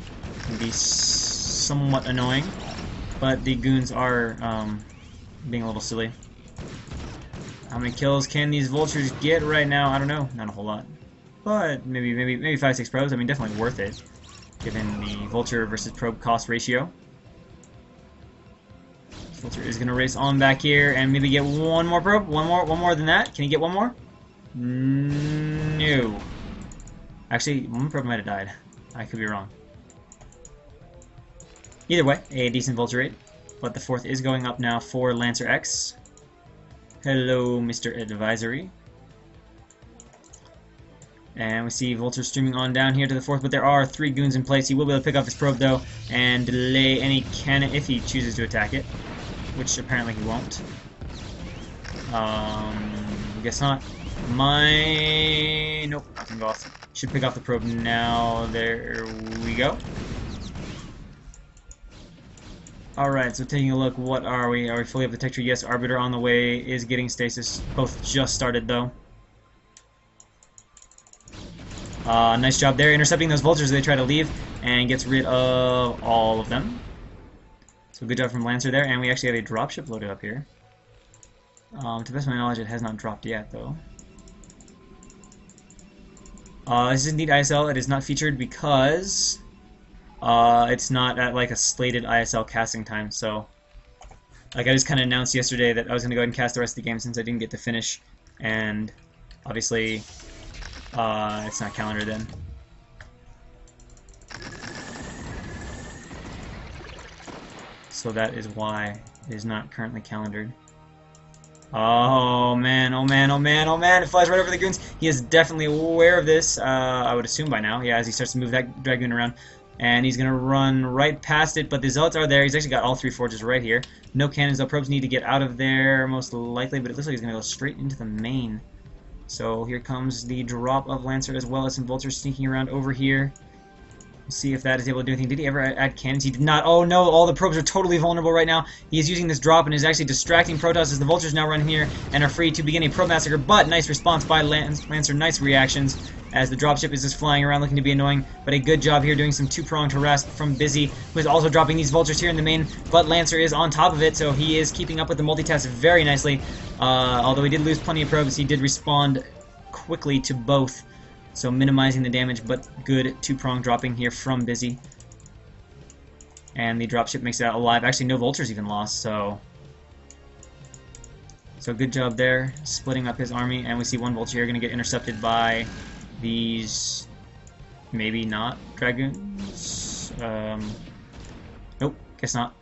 Can be somewhat annoying, but the goons are being a little silly. How many kills can these vultures get right now? I don't know. Not a whole lot, but maybe 5-6 probes. I mean, definitely worth it given the vulture versus probe cost ratio. Vulture is going to race on back here and maybe get one more probe. One more than that. Can he get one more? No. Actually, one probe might have died. I could be wrong. Either way, a decent vulture rate. But the fourth is going up now for Lancer X. Hello, Mr. Advisory. And we see Vulture streaming on down here to the fourth, but there are 3 goons in place. He will be able to pick off his probe, though, and delay any cannon if he chooses to attack it, which apparently he won't. Guess not. Nope, I can go off. Should pick off the probe now. There we go. Alright, so taking a look, what are we? Are we fully up the tech tree? Yes, Arbiter on the way is getting stasis. Both just started, though. Nice job there, intercepting those vultures as they try to leave, and gets rid of all of them. So good job from Lancer there, and we actually have a dropship loaded up here. To the best of my knowledge, it has not dropped yet, though. This is indeed ISL. It is not featured because it's not at like a slated ISL casting time. So, like I just kind of announced yesterday that I was going to go ahead and cast the rest of the game since I didn't get to finish, and obviously it's not calendar then. So that is why it is not currently calendared. Oh man, oh man, oh man, oh man, it flies right over the goons. He is definitely aware of this, I would assume by now, yeah, as he starts to move that Dragoon around. And he's going to run right past it, but the Zealots are there. He's actually got all 3 forges right here. No cannons, though. Probes need to get out of there, most likely, but it looks like he's going to go straight into the main. So here comes the drop of Lancer, as well as some vultures sneaking around over here. We'll see if that is able to do anything. Did he ever add cannons? He did not. Oh no, all the probes are totally vulnerable right now. He is using this drop and is actually distracting Protoss as the vultures now run here and are free to begin a probe massacre, but nice response by Lancer, nice reactions as the dropship is just flying around looking to be annoying, but a good job here doing some 2-pronged harass from Busy, who is also dropping these vultures here in the main, but Lancer is on top of it, so he is keeping up with the multitask very nicely. Although he did lose plenty of probes, he did respond quickly to both. So minimizing the damage, but good 2-prong dropping here from Busy. And the dropship makes it out alive. Actually, no vultures even lost, so good job there, splitting up his army. And we see 1 vulture here going to get intercepted by these, maybe not, Dragoons. Nope, guess not.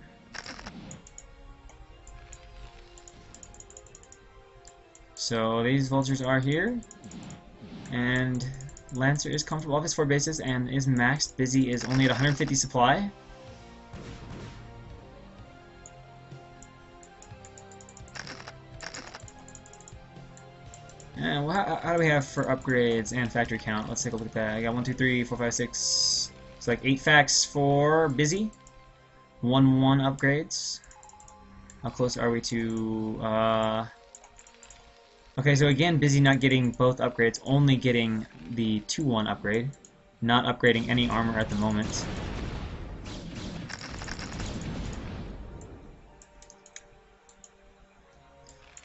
So these vultures are here, and Lancer is comfortable off his 4 bases and is maxed. Busy is only at 150 supply. And how do we have for upgrades and factory count? Let's take a look at that. I got 1, 2, 3, 4, 5, 6. It's like 8 facts for Busy. 1 upgrades. How close are we to? Okay, so again, Busy not getting both upgrades, only getting the 2-1 upgrade, not upgrading any armor at the moment.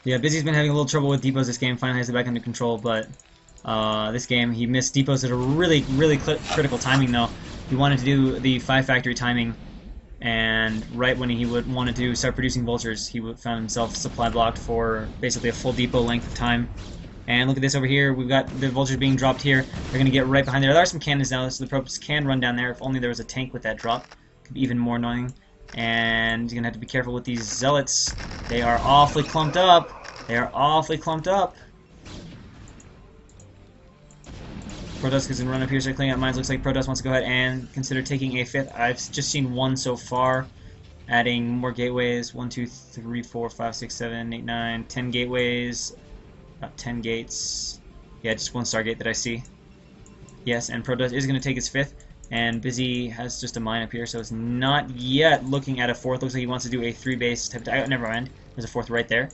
Yeah, Busy's been having a little trouble with depots this game, finally has it back under control, but this game he missed depots at a really critical timing though. He wanted to do the 5 factory timing, and right when he would want to start producing vultures, he found himself supply blocked for basically a full depot length of time. And look at this over here, we've got the vultures being dropped here. They're going to get right behind there. There are some cannons now, so the probes can run down there. If only there was a tank with that drop, could be even more annoying. And he's going to have to be careful with these Zealots. They are awfully clumped up. They are awfully clumped up. Protoss is going to run up here, start cleaning out mines. Looks like Protoss wants to go ahead and consider taking a 5th. I've just seen 1 so far. Adding more gateways. 1, 2, 3, 4, 5, 6, 7, 8, 9, 10 gateways. About 10 gates. Yeah, just 1 Stargate that I see. Yes, and Protoss is going to take his 5th. And Busy has just a mine up here, so it's not yet looking at a 4th. Looks like he wants to do a 3-base type of... never mind. There's a 4th right there.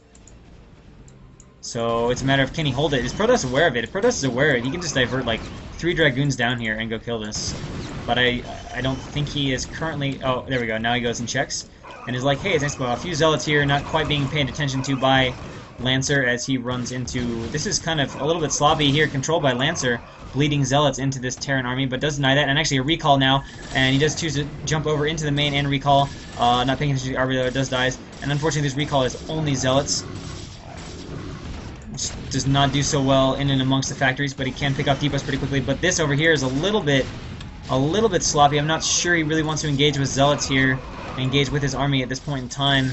So it's a matter of can he hold it. Is Protoss aware of it? If Protoss is aware of it, he can just divert like 3 Dragoons down here and go kill this. But I don't think he is currently... Oh, there we go. Now he goes and checks. And is like, hey, thanks for a few Zealots here, not quite being paid attention to by Lancer as he runs into... This is kind of a little bit sloppy here, controlled by Lancer, bleeding Zealots into this Terran army, but does deny that, and actually a recall now, and he does choose to jump over into the main and recall, not paying attention to the Arbiter, does dies, and unfortunately this recall is only Zealots. Does not do so well in and amongst the factories, but he can pick off depots pretty quickly. But this over here is a little bit sloppy. I'm not sure he really wants to engage with Zealots here, engage with his army at this point in time.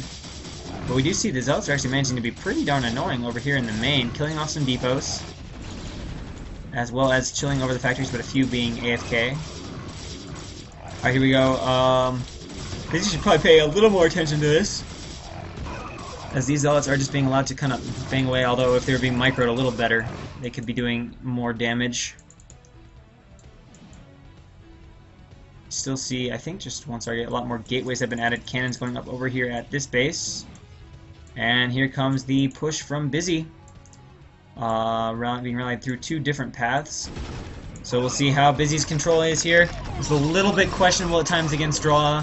But we do see the Zealots are actually managing to be pretty darn annoying over here in the main, killing off some depots, as well as chilling over the factories, but a few being AFK. Alright, here we go. They should probably pay a little more attention to this, as these Zealots are just being allowed to kind of bang away, although if they were being microed a little better, they could be doing more damage. Still see, I think just once a lot more gateways have been added, cannons going up over here at this base. And here comes the push from Busy, being rallied through 2 different paths. So we'll see how Busy's control is here. It's a little bit questionable at times against Draw.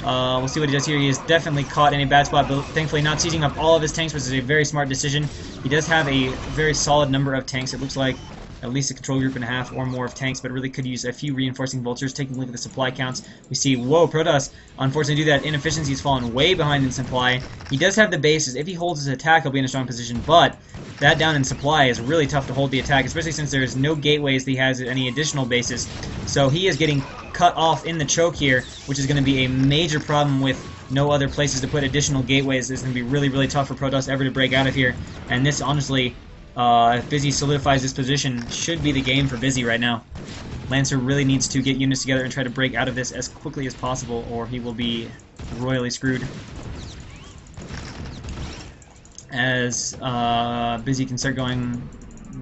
We'll see what he does here. He is definitely caught in a bad spot, but thankfully not seizing up all of his tanks, which is a very smart decision. He does have a very solid number of tanks. It looks like at least a control group and a half or more of tanks, but really could use a few reinforcing vultures. Taking a look at the supply counts, we see, whoa, Protoss, unfortunately due to that inefficiency, he's fallen way behind in supply. He does have the bases. If he holds his attack, he'll be in a strong position, but that down in supply is really tough to hold the attack, especially since there is no gateways that he has any additional bases. So he is getting cut off in the choke here, which is going to be a major problem with no other places to put additional gateways. It's going to be really, really tough for Protoss ever to break out of here. And this, honestly, if Busy solidifies this position, should be the game for Busy right now. Lancer really needs to get units together and try to break out of this as quickly as possible, or he will be royally screwed. As Busy can start going...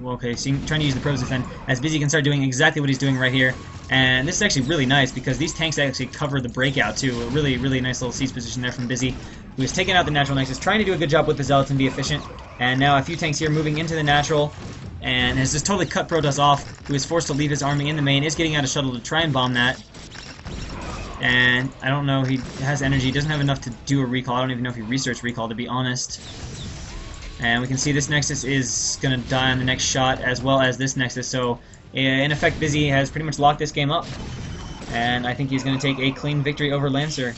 Okay, so trying to use the Protoss defend, as Busy can start doing exactly what he's doing right here. And this is actually really nice, because these tanks actually cover the breakout, too. A really, really nice little siege position there from Busy, who is taking out the natural nexus, trying to do a good job with the Zealots and be efficient. And now a few tanks here moving into the natural, and has just totally cut Protoss off, who is forced to leave his army in the main, is getting out a shuttle to try and bomb that. And I don't know, he has energy, doesn't have enough to do a recall. I don't even know if he researched recall, to be honest. And we can see this Nexus is going to die on the next shot, as well as this Nexus, so in effect Busy has pretty much locked this game up. And I think he's going to take a clean victory over Lancer.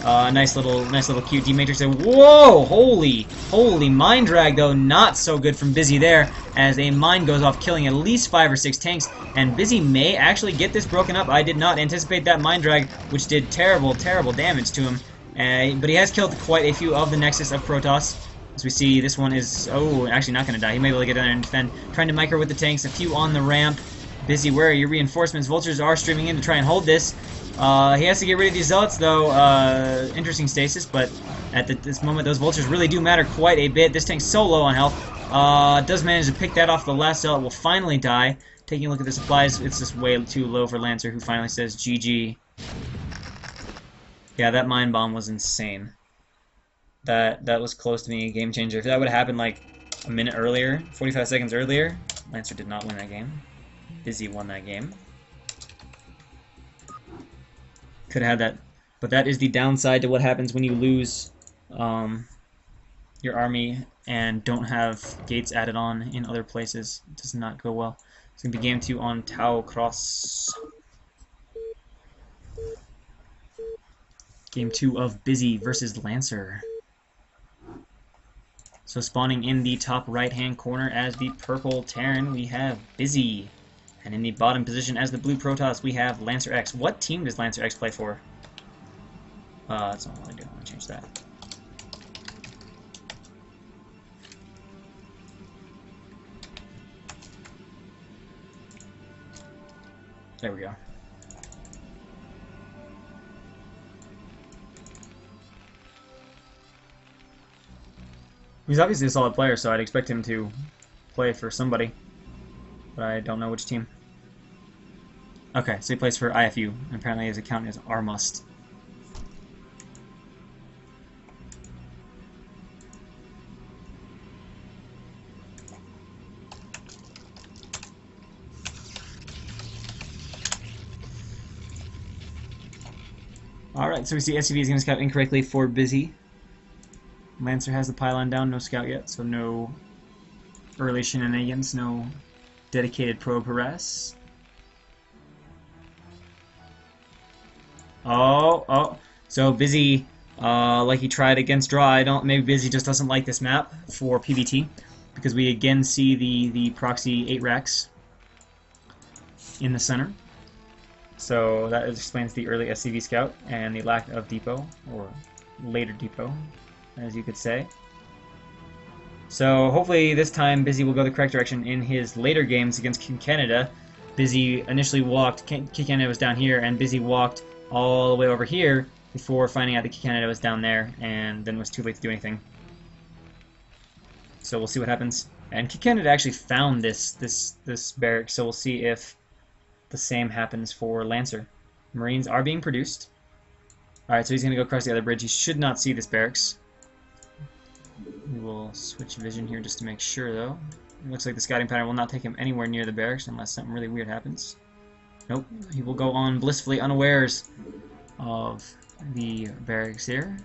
Nice little cute D-Matrix there. Whoa! Holy mine drag, though. Not so good from Busy there, as a mine goes off, killing at least 5 or 6 tanks. And Busy may actually get this broken up. I did not anticipate that mine drag, which did terrible, terrible damage to him. But he has killed quite a few of the Nexus of Protoss. As we see, this one is, oh, actually not going to die. He may be able to get down there and defend. Trying to micro with the tanks, a few on the ramp. Busy, where are your reinforcements? Vultures are streaming in to try and hold this. He has to get rid of these Zealots, though. Interesting stasis, but at this moment, those Vultures really do matter quite a bit. This tank's so low on health. Does manage to pick that off. The last Zealot will finally die. Taking a look at the supplies, it's just way too low for Lancer, who finally says GG. Yeah, that mine bomb was insane. That was close to being a game changer. If that would have happened like a minute earlier, 45 seconds earlier, Lancer did not win that game. Busy won that game. Could have had that, but that is the downside to what happens when you lose your army and don't have gates added on in other places. It does not go well. It's going to be game 2 on Tau Cross. Game 2 of Busy versus Lancer. So spawning in the top right-hand corner as the purple Terran, we have Busy. And in the bottom position as the blue Protoss, we have Lancer X. What team does Lancer X play for? That's not what I do. I want to change that. There we go. He's obviously a solid player, so I'd expect him to play for somebody. But I don't know which team. Okay, so he plays for IFU, and apparently his account is Armust. Alright, so we see SCV is going to scout incorrectly for Busy. Lancer has the pylon down, no scout yet, so no early shenanigans, no dedicated probe harass. Oh, so Busy, like he tried against Draw, maybe Busy just doesn't like this map for PvT, because we again see the proxy 8 racks in the center. So that explains the early SCV scout and the lack of depot, or later depot, as you could say. So hopefully this time Busy will go the correct direction in his later games against King Canada. Busy initially walked, King Canada was down here, and Busy walked all the way over here before finding out that King Canada was down there, and then was too late to do anything. So we'll see what happens. And King Canada actually found this barrack, so we'll see if the same happens for Lancer. Marines are being produced. Alright, so he's going to go across the other bridge. He should not see this barracks. We will switch vision here just to make sure, though. It looks like the scouting pattern will not take him anywhere near the barracks unless something really weird happens. Nope, he will go on blissfully unawares of the barracks here.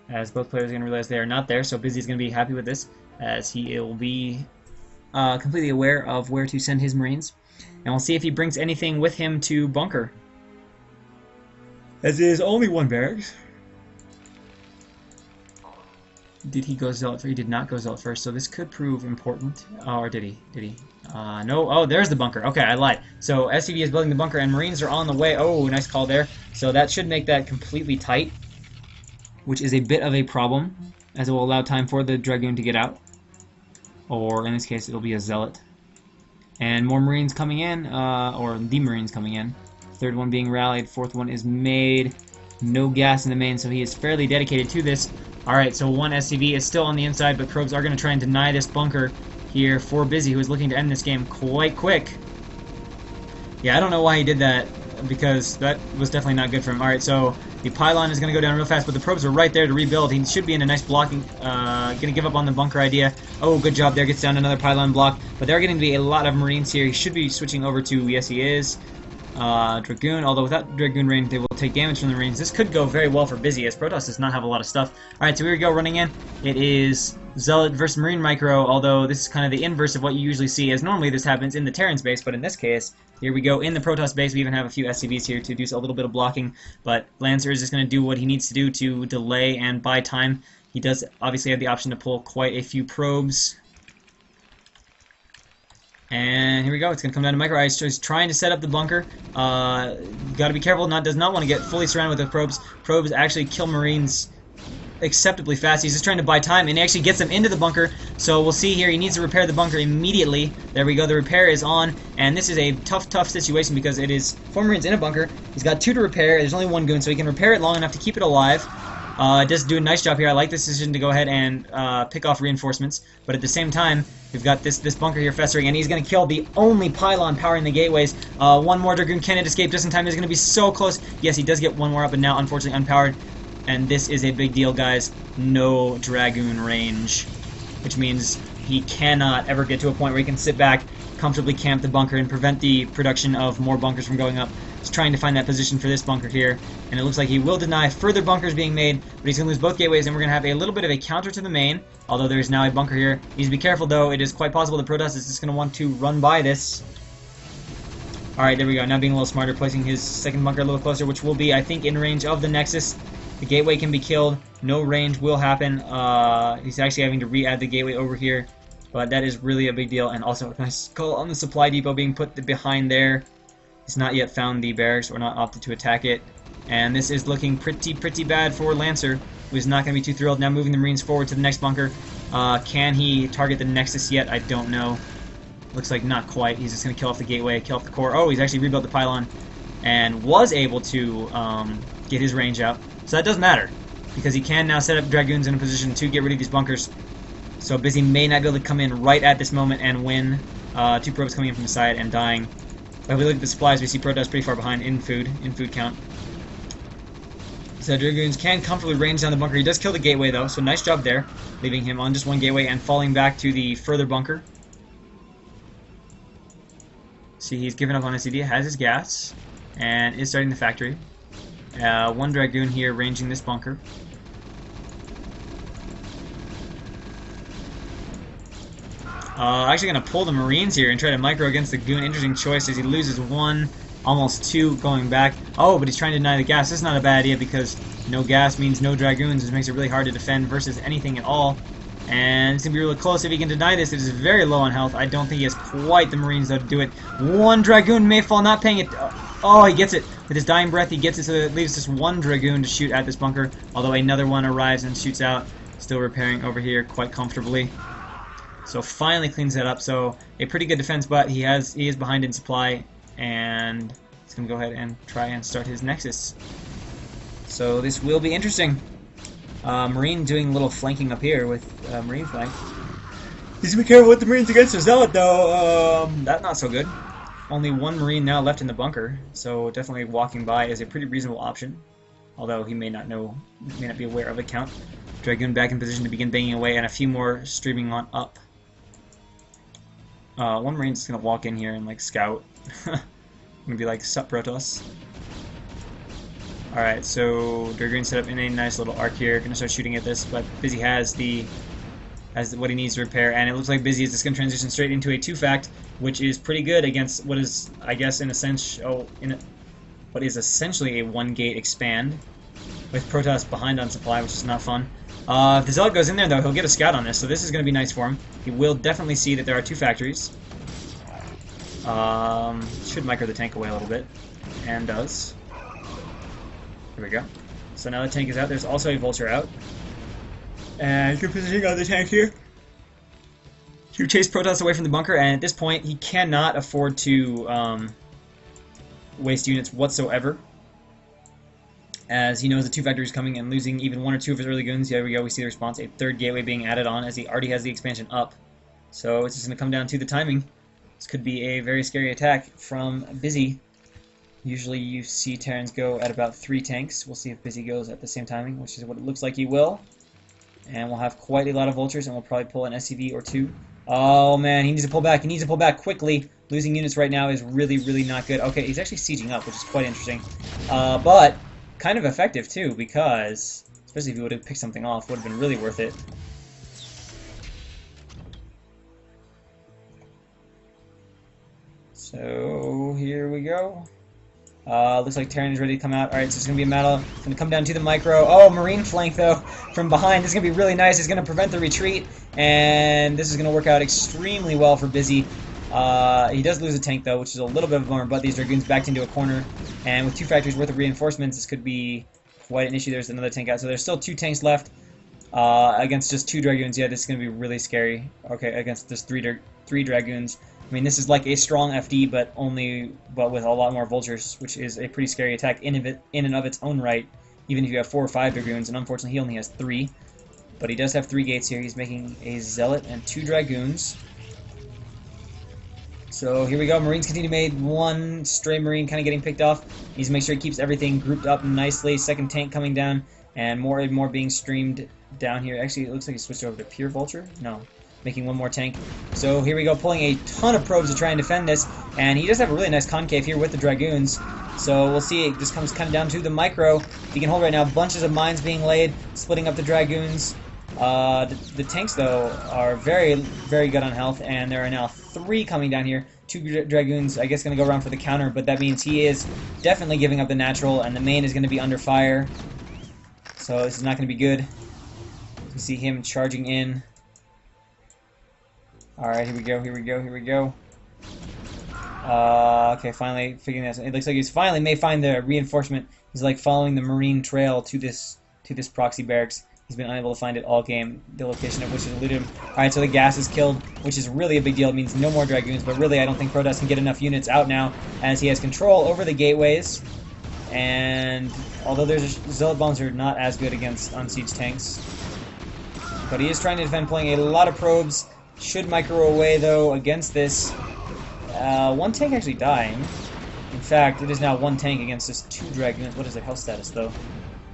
As both players are going to realize they are not there, so Busy's going to be happy with this, as he will be completely aware of where to send his Marines. And we'll see if he brings anything with him to bunker. As it is only one barracks. Did he go Zealot first? He did not go Zealot first, so this could prove important. Or did he? Did he? No. Oh, there's the bunker. Okay, I lied. So SCV is building the bunker, and Marines are on the way. Oh, nice call there. So that should make that completely tight, which is a bit of a problem, as it will allow time for the Dragoon to get out. Or, in this case, it'll be a Zealot. And more Marines coming in, or the Marines coming in. Third one being rallied, fourth one is made. No gas in the main, so he is fairly dedicated to this. Alright, so one SCV is still on the inside, but probes are going to try and deny this bunker here for Busy, who is looking to end this game quite quick. Yeah, I don't know why he did that, because that was definitely not good for him. Alright, so the pylon is going to go down real fast, but the probes are right there to rebuild. He should be in a nice blocking, going to give up on the bunker idea. Oh, good job there, gets down another pylon block, but there are getting to be a lot of Marines here. He should be switching over to, yes he is, Dragoon, although without Dragoon range they will take damage from the Marines. This could go very well for Busy, as Protoss does not have a lot of stuff. Alright, so here we go, running in. It is Zealot versus Marine Micro, although this is kind of the inverse of what you usually see, as normally this happens in the Terran's base, but in this case, here we go in the Protoss base. We even have a few SCVs here to do a little bit of blocking, but Lancer is just going to do what he needs to do to delay and buy time. He does obviously have the option to pull quite a few probes. And here we go. It's going to come down to Micro. He's trying to set up the bunker. Got to be careful. Does not want to get fully surrounded with the probes. Probes actually kill Marines acceptably fast. He's just trying to buy time, and he actually gets them into the bunker. So we'll see here. He needs to repair the bunker immediately. There we go. The repair is on, and this is a tough situation because it is 4 Marines in a bunker. He's got 2 to repair. There's only 1 goon, so he can repair it long enough to keep it alive. Does do a nice job here. I like this decision to go ahead and pick off reinforcements, but at the same time, we've got this bunker here festering, and he's going to kill the only pylon powering the gateways. One more Dragoon cannot escape just in time. He's going to be so close. Yes, he does get one more up, and now unfortunately unpowered. And this is a big deal, guys. No Dragoon range, which means he cannot ever get to a point where he can sit back, comfortably camp the bunker, and prevent the production of more bunkers from going up. He's trying to find that position for this bunker here, and it looks like he will deny further bunkers being made, but he's going to lose both gateways, and we're going to have a little bit of a counter to the main, although there is now a bunker here. Needs to be careful, though. It is quite possible the Protoss is just going to want to run by this. Alright, there we go. Now being a little smarter, placing his second bunker a little closer, which will be, I think, in range of the Nexus. The gateway can be killed. No range will happen. He's actually having to re-add the gateway over here, but that is really a big deal, and also a nice call on the supply depot being put behind there. He's not yet found the barracks, or not opted to attack it. And this is looking pretty bad for Lancer, who is not going to be too thrilled. Now moving the Marines forward to the next bunker. Can he target the Nexus yet? I don't know. Looks like not quite. He's just going to kill off the gateway, kill off the core. Oh, he's actually rebuilt the pylon and was able to get his range out. So that does matter, because he can now set up Dragoons in a position to get rid of these bunkers. So Busy may not be able to come in right at this moment and win. 2 probes coming in from the side and dying. But if we look at the supplies, we see Protoss pretty far behind in food count. So Dragoons can comfortably range down the bunker. He does kill the gateway, though, so nice job there, leaving him on just 1 gateway and falling back to the further bunker. See, he's given up on his CD, has his gas, and is starting the factory. One Dragoon here ranging this bunker. Actually going to pull the Marines here and try to micro against the Goon. Interesting choice as he loses one, almost two going back. Oh, but he's trying to deny the gas. This is not a bad idea because no gas means no Dragoons, which makes it really hard to defend versus anything at all. And it's going to be really close if he can deny this. It is very low on health. I don't think he has quite the Marines, though, to do it. One Dragoon may fall, not paying it. Oh, he gets it. With his dying breath, he gets it, so it leaves just one Dragoon to shoot at this bunker, although another one arrives and shoots out. Still repairing over here quite comfortably. So finally cleans that up. So a pretty good defense, but he is behind in supply, and he's going to go ahead and try and start his Nexus. So this will be interesting. Marine doing a little flanking up here with Marine flank. Needs to be careful with the Marines against the Zealot, though. That's not so good. Only one Marine now left in the bunker, so definitely walking by is a pretty reasonable option. Although he may not be aware of it. Count. Dragoon back in position to begin banging away, and a few more streaming on up. One Marine's just gonna walk in here and like scout. Gonna be like, sup Protoss. Alright, so Dragoon set up in a nice little arc here. Gonna start shooting at this, but Busy has what he needs to repair, and it looks like Busy is just gonna transition straight into a 2-fact, which is pretty good against what is, I guess, what is essentially a 1-gate expand, with Protoss behind on supply, which is not fun. If the Zealot goes in there, though, he'll get a scout on this, so this is going to be nice for him. He will definitely see that there are 2 factories. Should micro the tank away a little bit, and does. Here we go. So now the tank is out. There's also a Vulture out. And good positioning on the tank here. To chase Protoss away from the bunker, and at this point, he cannot afford to waste units whatsoever, as he knows the 2 factories coming and losing even 1 or 2 of his early goons. Here we go, we see the response. A 3rd gateway being added on as he already has the expansion up. So it's just going to come down to the timing. This could be a very scary attack from Busy. Usually you see Terrans go at about 3 tanks. We'll see if Busy goes at the same timing, which is what it looks like he will. And we'll have quite a lot of Vultures, and we'll probably pull an SCV or 2. Oh man, he needs to pull back. He needs to pull back quickly. Losing units right now is really, really not good. Okay, he's actually sieging up, which is quite interesting. But kind of effective too, because especially if he would have picked something off, would have been really worth it. So here we go. Looks like Terran is ready to come out. Alright, so it's going to be a battle. It's going to come down to the micro. Oh, Marine flank, though, from behind. This is going to be really nice. It's going to prevent the retreat, and this is going to work out extremely well for Busy. He does lose a tank, though, which is a little bit of a bummer, but these Dragoons backed into a corner, and with 2 factories worth of reinforcements, this could be quite an issue. There's another tank out, so there's still 2 tanks left against just 2 Dragoons. Yeah, this is going to be really scary. Okay, against just 3 Dragoons. I mean, this is like a strong FD, but with a lot more Vultures, which is a pretty scary attack in and of its own right, even if you have 4 or 5 Dragoons, and unfortunately he only has 3. But he does have 3 gates here. He's making a Zealot and 2 Dragoons. So here we go. Marines continue to make 1 stray Marine kind of getting picked off. He needs to make sure he keeps everything grouped up nicely. 2nd tank coming down, and more and more being streamed down here. Actually, it looks like he switched over to Pure Vulture. No. Making 1 more tank. So here we go, pulling a ton of probes to try and defend this, and he does have a really nice concave here with the Dragoons. So we'll see, it just comes kind of down to the micro. He can hold right now, bunches of mines being laid, splitting up the Dragoons. The tanks, though, are very, very good on health, and there are now 3 coming down here. 2 Dragoons, I guess, going to go around for the counter, but that means he is definitely giving up the natural, and the main is going to be under fire. So this is not going to be good. You see him charging in. Alright, here we go, here we go, here we go. Okay, finally figuring this. It looks like he's finally may find the reinforcement. He's like following the Marine trail to this proxy barracks. He's been unable to find it all game, the location of which has eluded him. Alright, so the gas is killed, which is really a big deal. It means no more Dragoons, but really I don't think Protoss can get enough units out now, as he has control over the gateways. And although there's Zealot bombs are not as good against unsieged tanks. But he is trying to defend, pulling a lot of probes. Should micro away, though, against this. 1 tank actually dying. In fact, it is now 1 tank against just 2 Dragoons. What is their health status, though?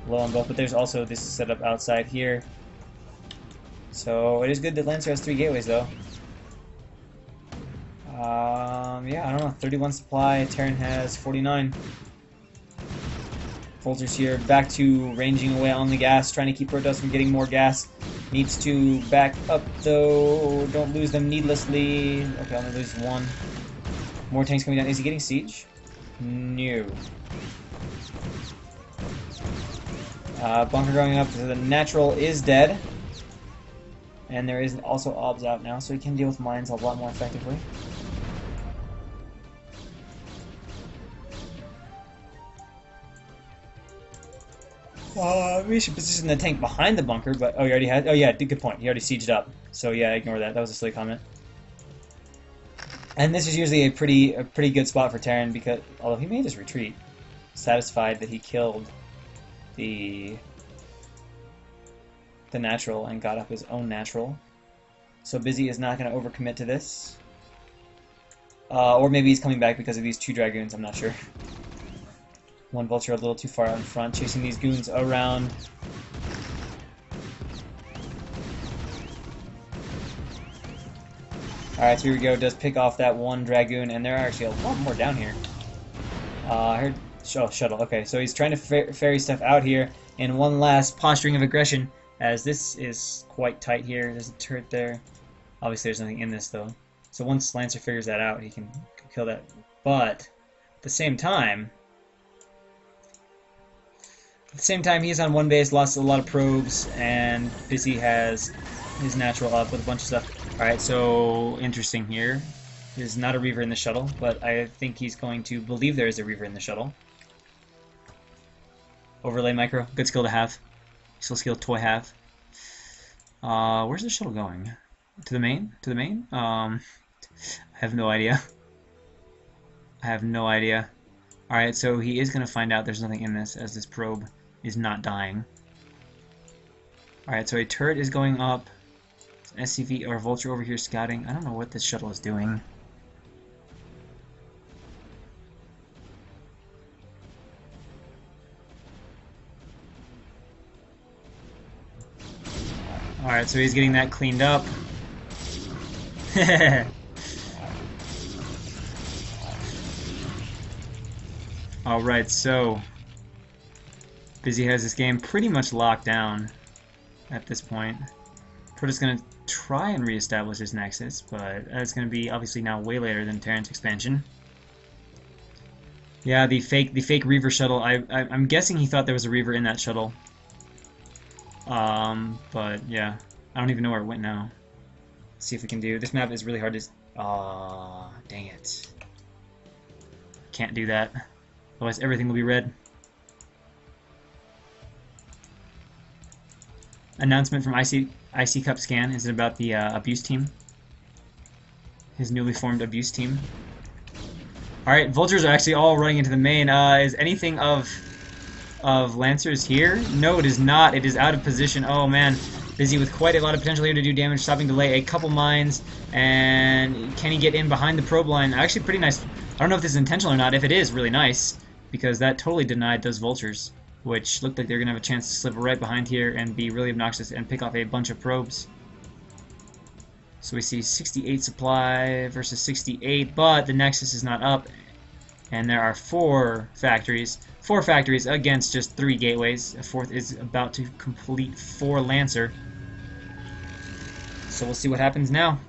Low on both, but there's also this setup outside here. So it is good that Lancer has 3 gateways, though. Yeah, I don't know. 31 supply. Terran has 49. Vultures here back to ranging away on the gas, trying to keep Protoss from getting more gas. Needs to back up though. Don't lose them needlessly. Okay, only lose one. More tanks coming down. Is he getting siege? No. Bunker going up. The natural is dead. And there is also obs out now, so he can deal with mines a lot more effectively. We should position the tank behind the bunker, but oh, he already had. Oh yeah, good point. He already sieged up. So yeah, ignore that. That was a silly comment. And this is usually a pretty good spot for Terran because although he may just retreat, satisfied that he killed the natural and got up his own natural. So Busy is not going to overcommit to this. Or maybe he's coming back because of these 2 Dragoons, I'm not sure. One Vulture a little too far out in front, chasing these goons around. Alright, so here we go, does pick off that 1 Dragoon, and there are actually a lot more down here. I heard... Oh, shuttle, okay, so he's trying to ferry stuff out here, and one last posturing of aggression, as this is quite tight here. There's a turret there. Obviously there's nothing in this though. So once Lancer figures that out, he can kill that. But at the same time, he's on 1 base, lost a lot of probes, and Busy has his natural up with a bunch of stuff. Alright, so interesting here. There's not a Reaver in the shuttle, but I think he's going to believe there is a Reaver in the shuttle. Overlay micro, good skill to have. Still skill toy have. Where's the shuttle going? To the main? To the main? I have no idea. I have no idea. Alright, so he is going to find out there's nothing in this, as this probe is not dying. Alright, so a turret is going up. SCV or Vulture over here scouting. I don't know what this shuttle is doing. Alright, so he's getting that cleaned up. Alright, so Busy has this game pretty much locked down at this point. Protoss going to try and reestablish his Nexus, but it's going to be obviously now way later than Terran's expansion. Yeah, the fake Reaver shuttle, I'm guessing he thought there was a Reaver in that shuttle. But yeah, I don't even know where it went now. Let's see if we can do. This map is really hard to. Dang it! Can't do that. Otherwise, everything will be red. Announcement from IC Cup Scan. Is it about the abuse team? His newly formed abuse team. All right, Vultures are actually all running into the main. Is anything of Lancers here? No, it is not. It is out of position. Oh man, Busy with quite a lot of potential here to do damage, stopping delay a couple mines, and can he get in behind the probe line? Actually pretty nice. I don't know if this is intentional or not. If it is, really nice, because that totally denied those Vultures, which looked like they're gonna have a chance to slip right behind here and be really obnoxious and pick off a bunch of probes. So we see 68 supply versus 68, but the Nexus is not up, and there are 4 factories. 4 factories against just 3 gateways. A 4th is about to complete 4 Lancer. So we'll see what happens now.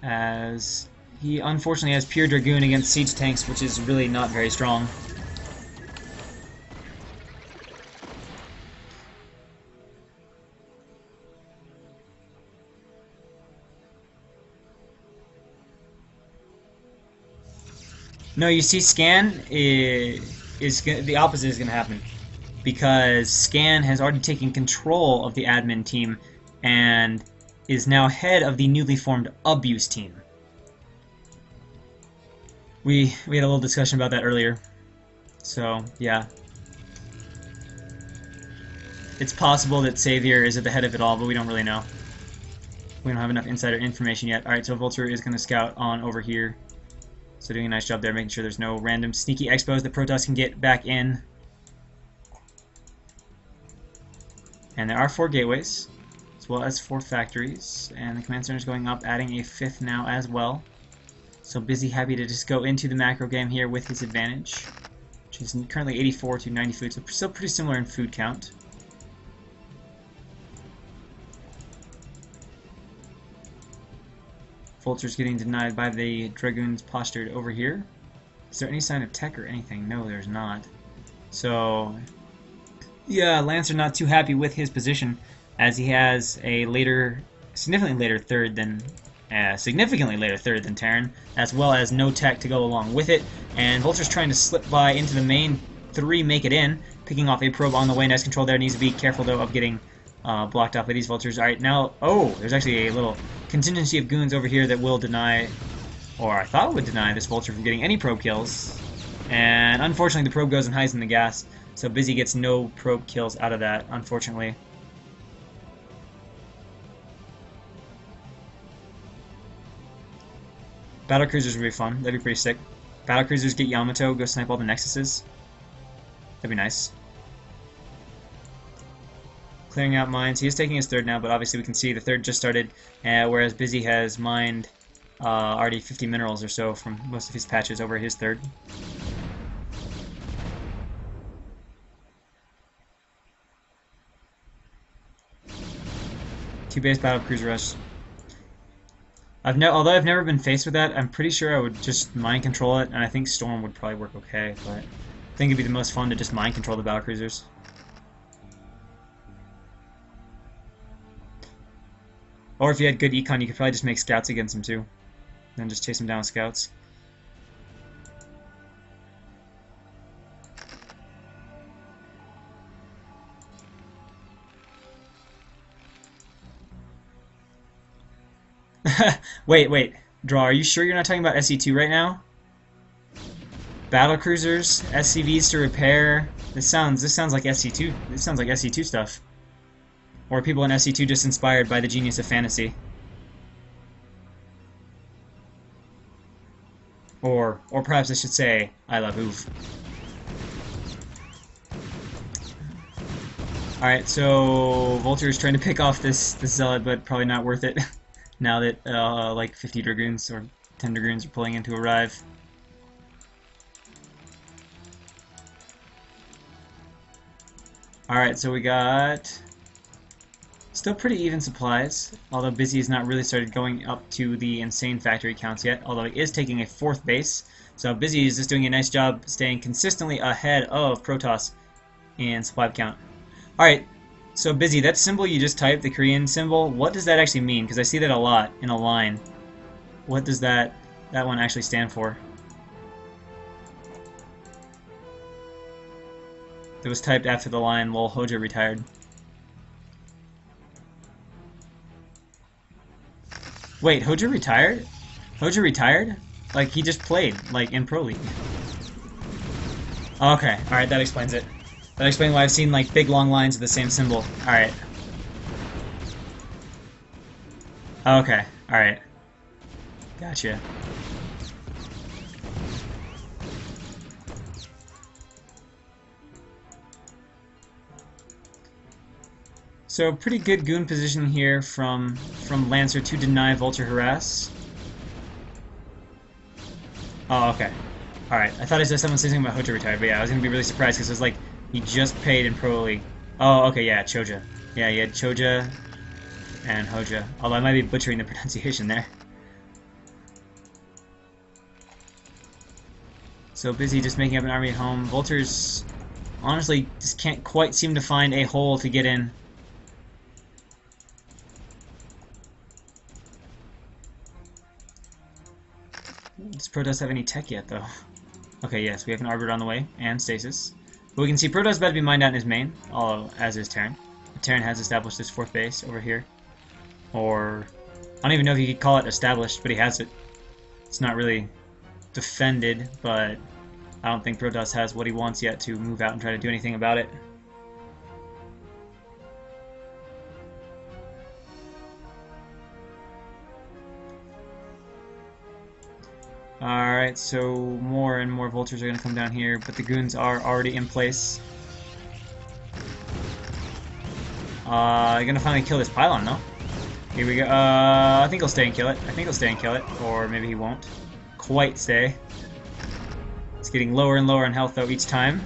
As he unfortunately has pure Dragoon against siege tanks, which is really not very strong. No, you see, Scan is the opposite is going to happen, because Scan has already taken control of the admin team and is now head of the newly formed abuse team. We had a little discussion about that earlier, so yeah. It's possible that Savior is at the head of it all, but we don't really know. We don't have enough insider information yet. Alright, so Vulture is going to scout on over here. So doing a nice job there, making sure there's no random sneaky expos that Protoss can get back in. And there are 4 gateways. as well as 4 factories, and the command center is going up, adding a 5th now as well. So Busy happy to just go into the macro game here with his advantage, which is currently 84 to 90 food, so still pretty similar in food count. Vulture's getting denied by the Dragoons postured over here. Is there any sign of tech or anything? No, there's not. So, yeah, Lancer not too happy with his position, as he has a significantly later third than Terran, as well as no tech to go along with it. And Vulture's trying to slip by into the main 3, make it in, picking off a probe on the way. Nice control there. Needs to be careful though of getting blocked off by these Vultures. All right, now, there's actually a little contingency of goons over here that will deny, or I thought would deny, this Vulture from getting any probe kills. And unfortunately, the probe goes and hides in the gas, so Busy gets no probe kills out of that, unfortunately. Battlecruisers would be fun. That'd be pretty sick. Battlecruisers get Yamato, go snipe all the Nexuses. That'd be nice. Clearing out mines. He is taking his 3rd now, but obviously we can see the 3rd just started, whereas Busy has mined already 50 minerals or so from most of his patches over his 3rd. Two-base battlecruiser rush. Although I've never been faced with that, I'm pretty sure I would just mind control it, and I think Storm would probably work okay, but I think it'd be the most fun to just mind control the battlecruisers. Or if you had good econ, you could probably just make scouts against them too. Then just chase them down with scouts. Wait. Draw, are you sure you're not talking about SE2 right now? Battlecruisers, SCVs to repair. This sounds like SE2. This sounds like SE2 stuff. Or are people in SE2 just inspired by the genius of fantasy? Or perhaps I should say, I love Oov. Alright, so Vulture is trying to pick off this Zealot, but probably not worth it. Now that like 50 Dragoons or 10 Dragoons are pulling in to arrive. Alright, so we got still pretty even supplies, although Busy has not really started going up to the insane factory counts yet, although he is taking a 4th base. So Busy is just doing a nice job staying consistently ahead of Protoss in supply count. Alright, so Busy, that symbol you just typed, the Korean symbol, what does that actually mean? Because I see that a lot in a line. What does that one actually stand for? It was typed after the line, lol, Hojo retired. Wait, Hojo retired? Hojo retired? Like, he just played, like, in Pro League. Okay, alright, that explains it. That explains why I've seen, like, big long lines of the same symbol. Alright. Okay, alright. Gotcha. So pretty good goon position here from Lancer to deny Vulture harass. Oh, okay. Alright, I thought I saw someone say something about Hojo retired, but yeah, I was gonna be really surprised because it was like, he just paid in Pro League. Oh, okay, yeah, Choja. Yeah, he had Choja and Hoja. Although I might be butchering the pronunciation there. So Busy just making up an army at home. Vultures honestly just can't quite seem to find a hole to get in. Does Protoss have any tech yet, though? Okay, yes, we have an Arbiter on the way, and Stasis. But we can see Protoss is about to be mined out in his main, as is Terran. Terran has established his 4th base over here. Or, I don't even know if you could call it established, but he has it. It's not really defended, but I don't think Protoss has what he wants yet to move out and try to do anything about it. Alright, so more and more Vultures are going to come down here, but the goons are already in place. Gonna finally kill this pylon, though. Here we go. I think he'll stay and kill it. Or maybe he won't quite stay. It's getting lower and lower in health, though, each time.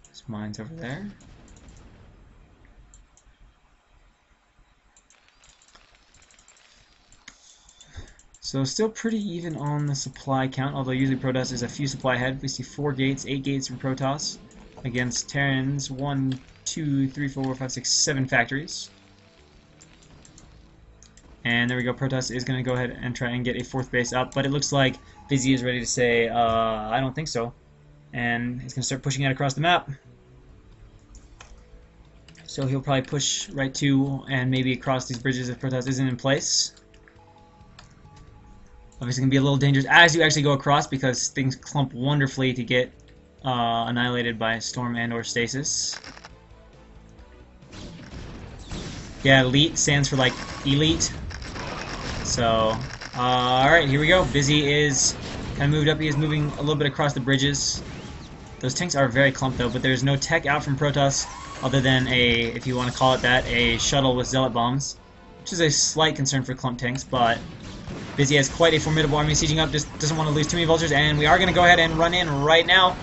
This mine's over there. So still pretty even on the supply count, although usually Protoss is a few supply ahead. We see 4 gates, 8 gates from Protoss against Terran's 1, 2, 3, 4, 5, 6, 7 factories. And there we go, Protoss is going to go ahead and try and get a 4th base up, but it looks like Busy is ready to say, I don't think so. And he's going to start pushing it across the map. So he'll probably push right to and maybe across these bridges if Protoss isn't in place. Obviously, it can be a little dangerous as you actually go across because things clump wonderfully to get annihilated by Storm and/or Stasis. Yeah, Elite stands for like elite. So, alright, here we go. Busy is kind of moved up. He is moving a little bit across the bridges. Those tanks are very clumped though, but there's no tech out from Protoss other than a, if you want to call it that, a shuttle with Zealot bombs, which is a slight concern for clump tanks, but Busy has quite a formidable army sieging up, just doesn't want to lose too many vultures, and we are going to go ahead and run in right now.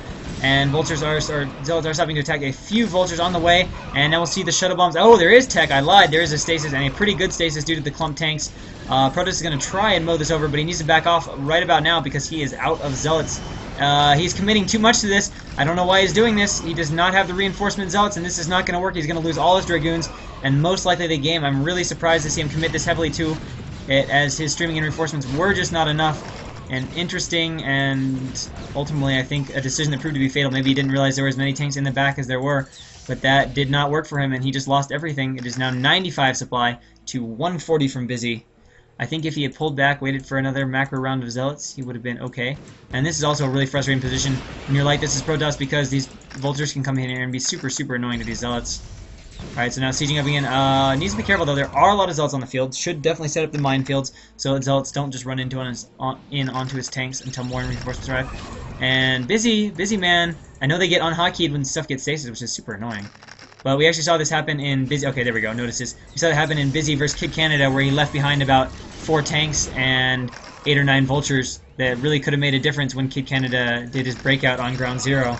And vultures are, Zealots are stopping to attack a few vultures on the way, and now we'll see the shuttle bombs. Oh, there is tech, I lied, there is a stasis, and a pretty good stasis due to the clump tanks. Protoss is going to try and mow this over, but he needs to back off right about now because he is out of Zealots. He's committing too much to this. I don't know why he's doing this. He does not have the reinforcement Zealots, and this is not going to work. He's going to lose all his Dragoons, and most likely the game. I'm really surprised to see him commit this heavily to it, as his streaming and reinforcements were just not enough. And interesting, and ultimately I think a decision that proved to be fatal. Maybe he didn't realize there were as many tanks in the back as there were, but that did not work for him, and he just lost everything. It is now 95 supply to 140 from Busy. I think if he had pulled back, waited for another macro round of Zealots, he would have been okay. And this is also a really frustrating position when you're like, this is Protoss, because these vultures can come in here and be super, super annoying to these Zealots. Alright, so now sieging up again. Needs to be careful though, there are a lot of Zealots on the field. Should definitely set up the minefields so that Zealots don't just run into onto his tanks until more reinforcements arrive. And Busy man, I know they get unhotKeyed when stuff gets stasis, which is super annoying. But we actually saw this happen in Busy. Okay, there we go, notice this. We saw that happen in Busy versus Kid Canada, where he left behind about 4 tanks and 8 or 9 vultures that really could have made a difference when Kid Canada did his breakout on Ground Zero.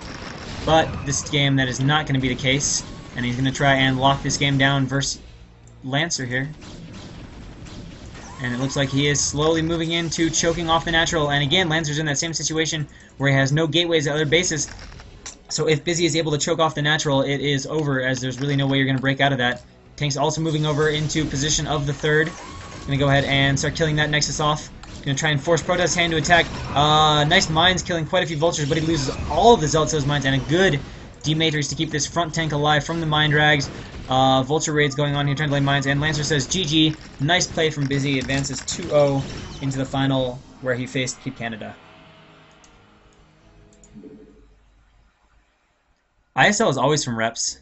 But this game, that is not going to be the case. And he's going to try and lock this game down versus Lancer here. And it looks like he is slowly moving into choking off the natural. And again, Lancer's in that same situation where he has no gateways at other bases. So if Busy is able to choke off the natural, it is over, as there's really no way you're going to break out of that. Tank's also moving over into position of the 3rd. Going to go ahead and start killing that Nexus off. Going to try and force Protoss' hand to attack. Nice mines, killing quite a few vultures, but he loses all of the Zealots to those mines, and a good D-Matrix to keep this front tank alive from the mine drags. Vulture raids going on here, trying to lay mines, and Lancer says GG. Nice play from Busy, advances 2-0 into the final where he faced Kid Canada. ISL is always from reps.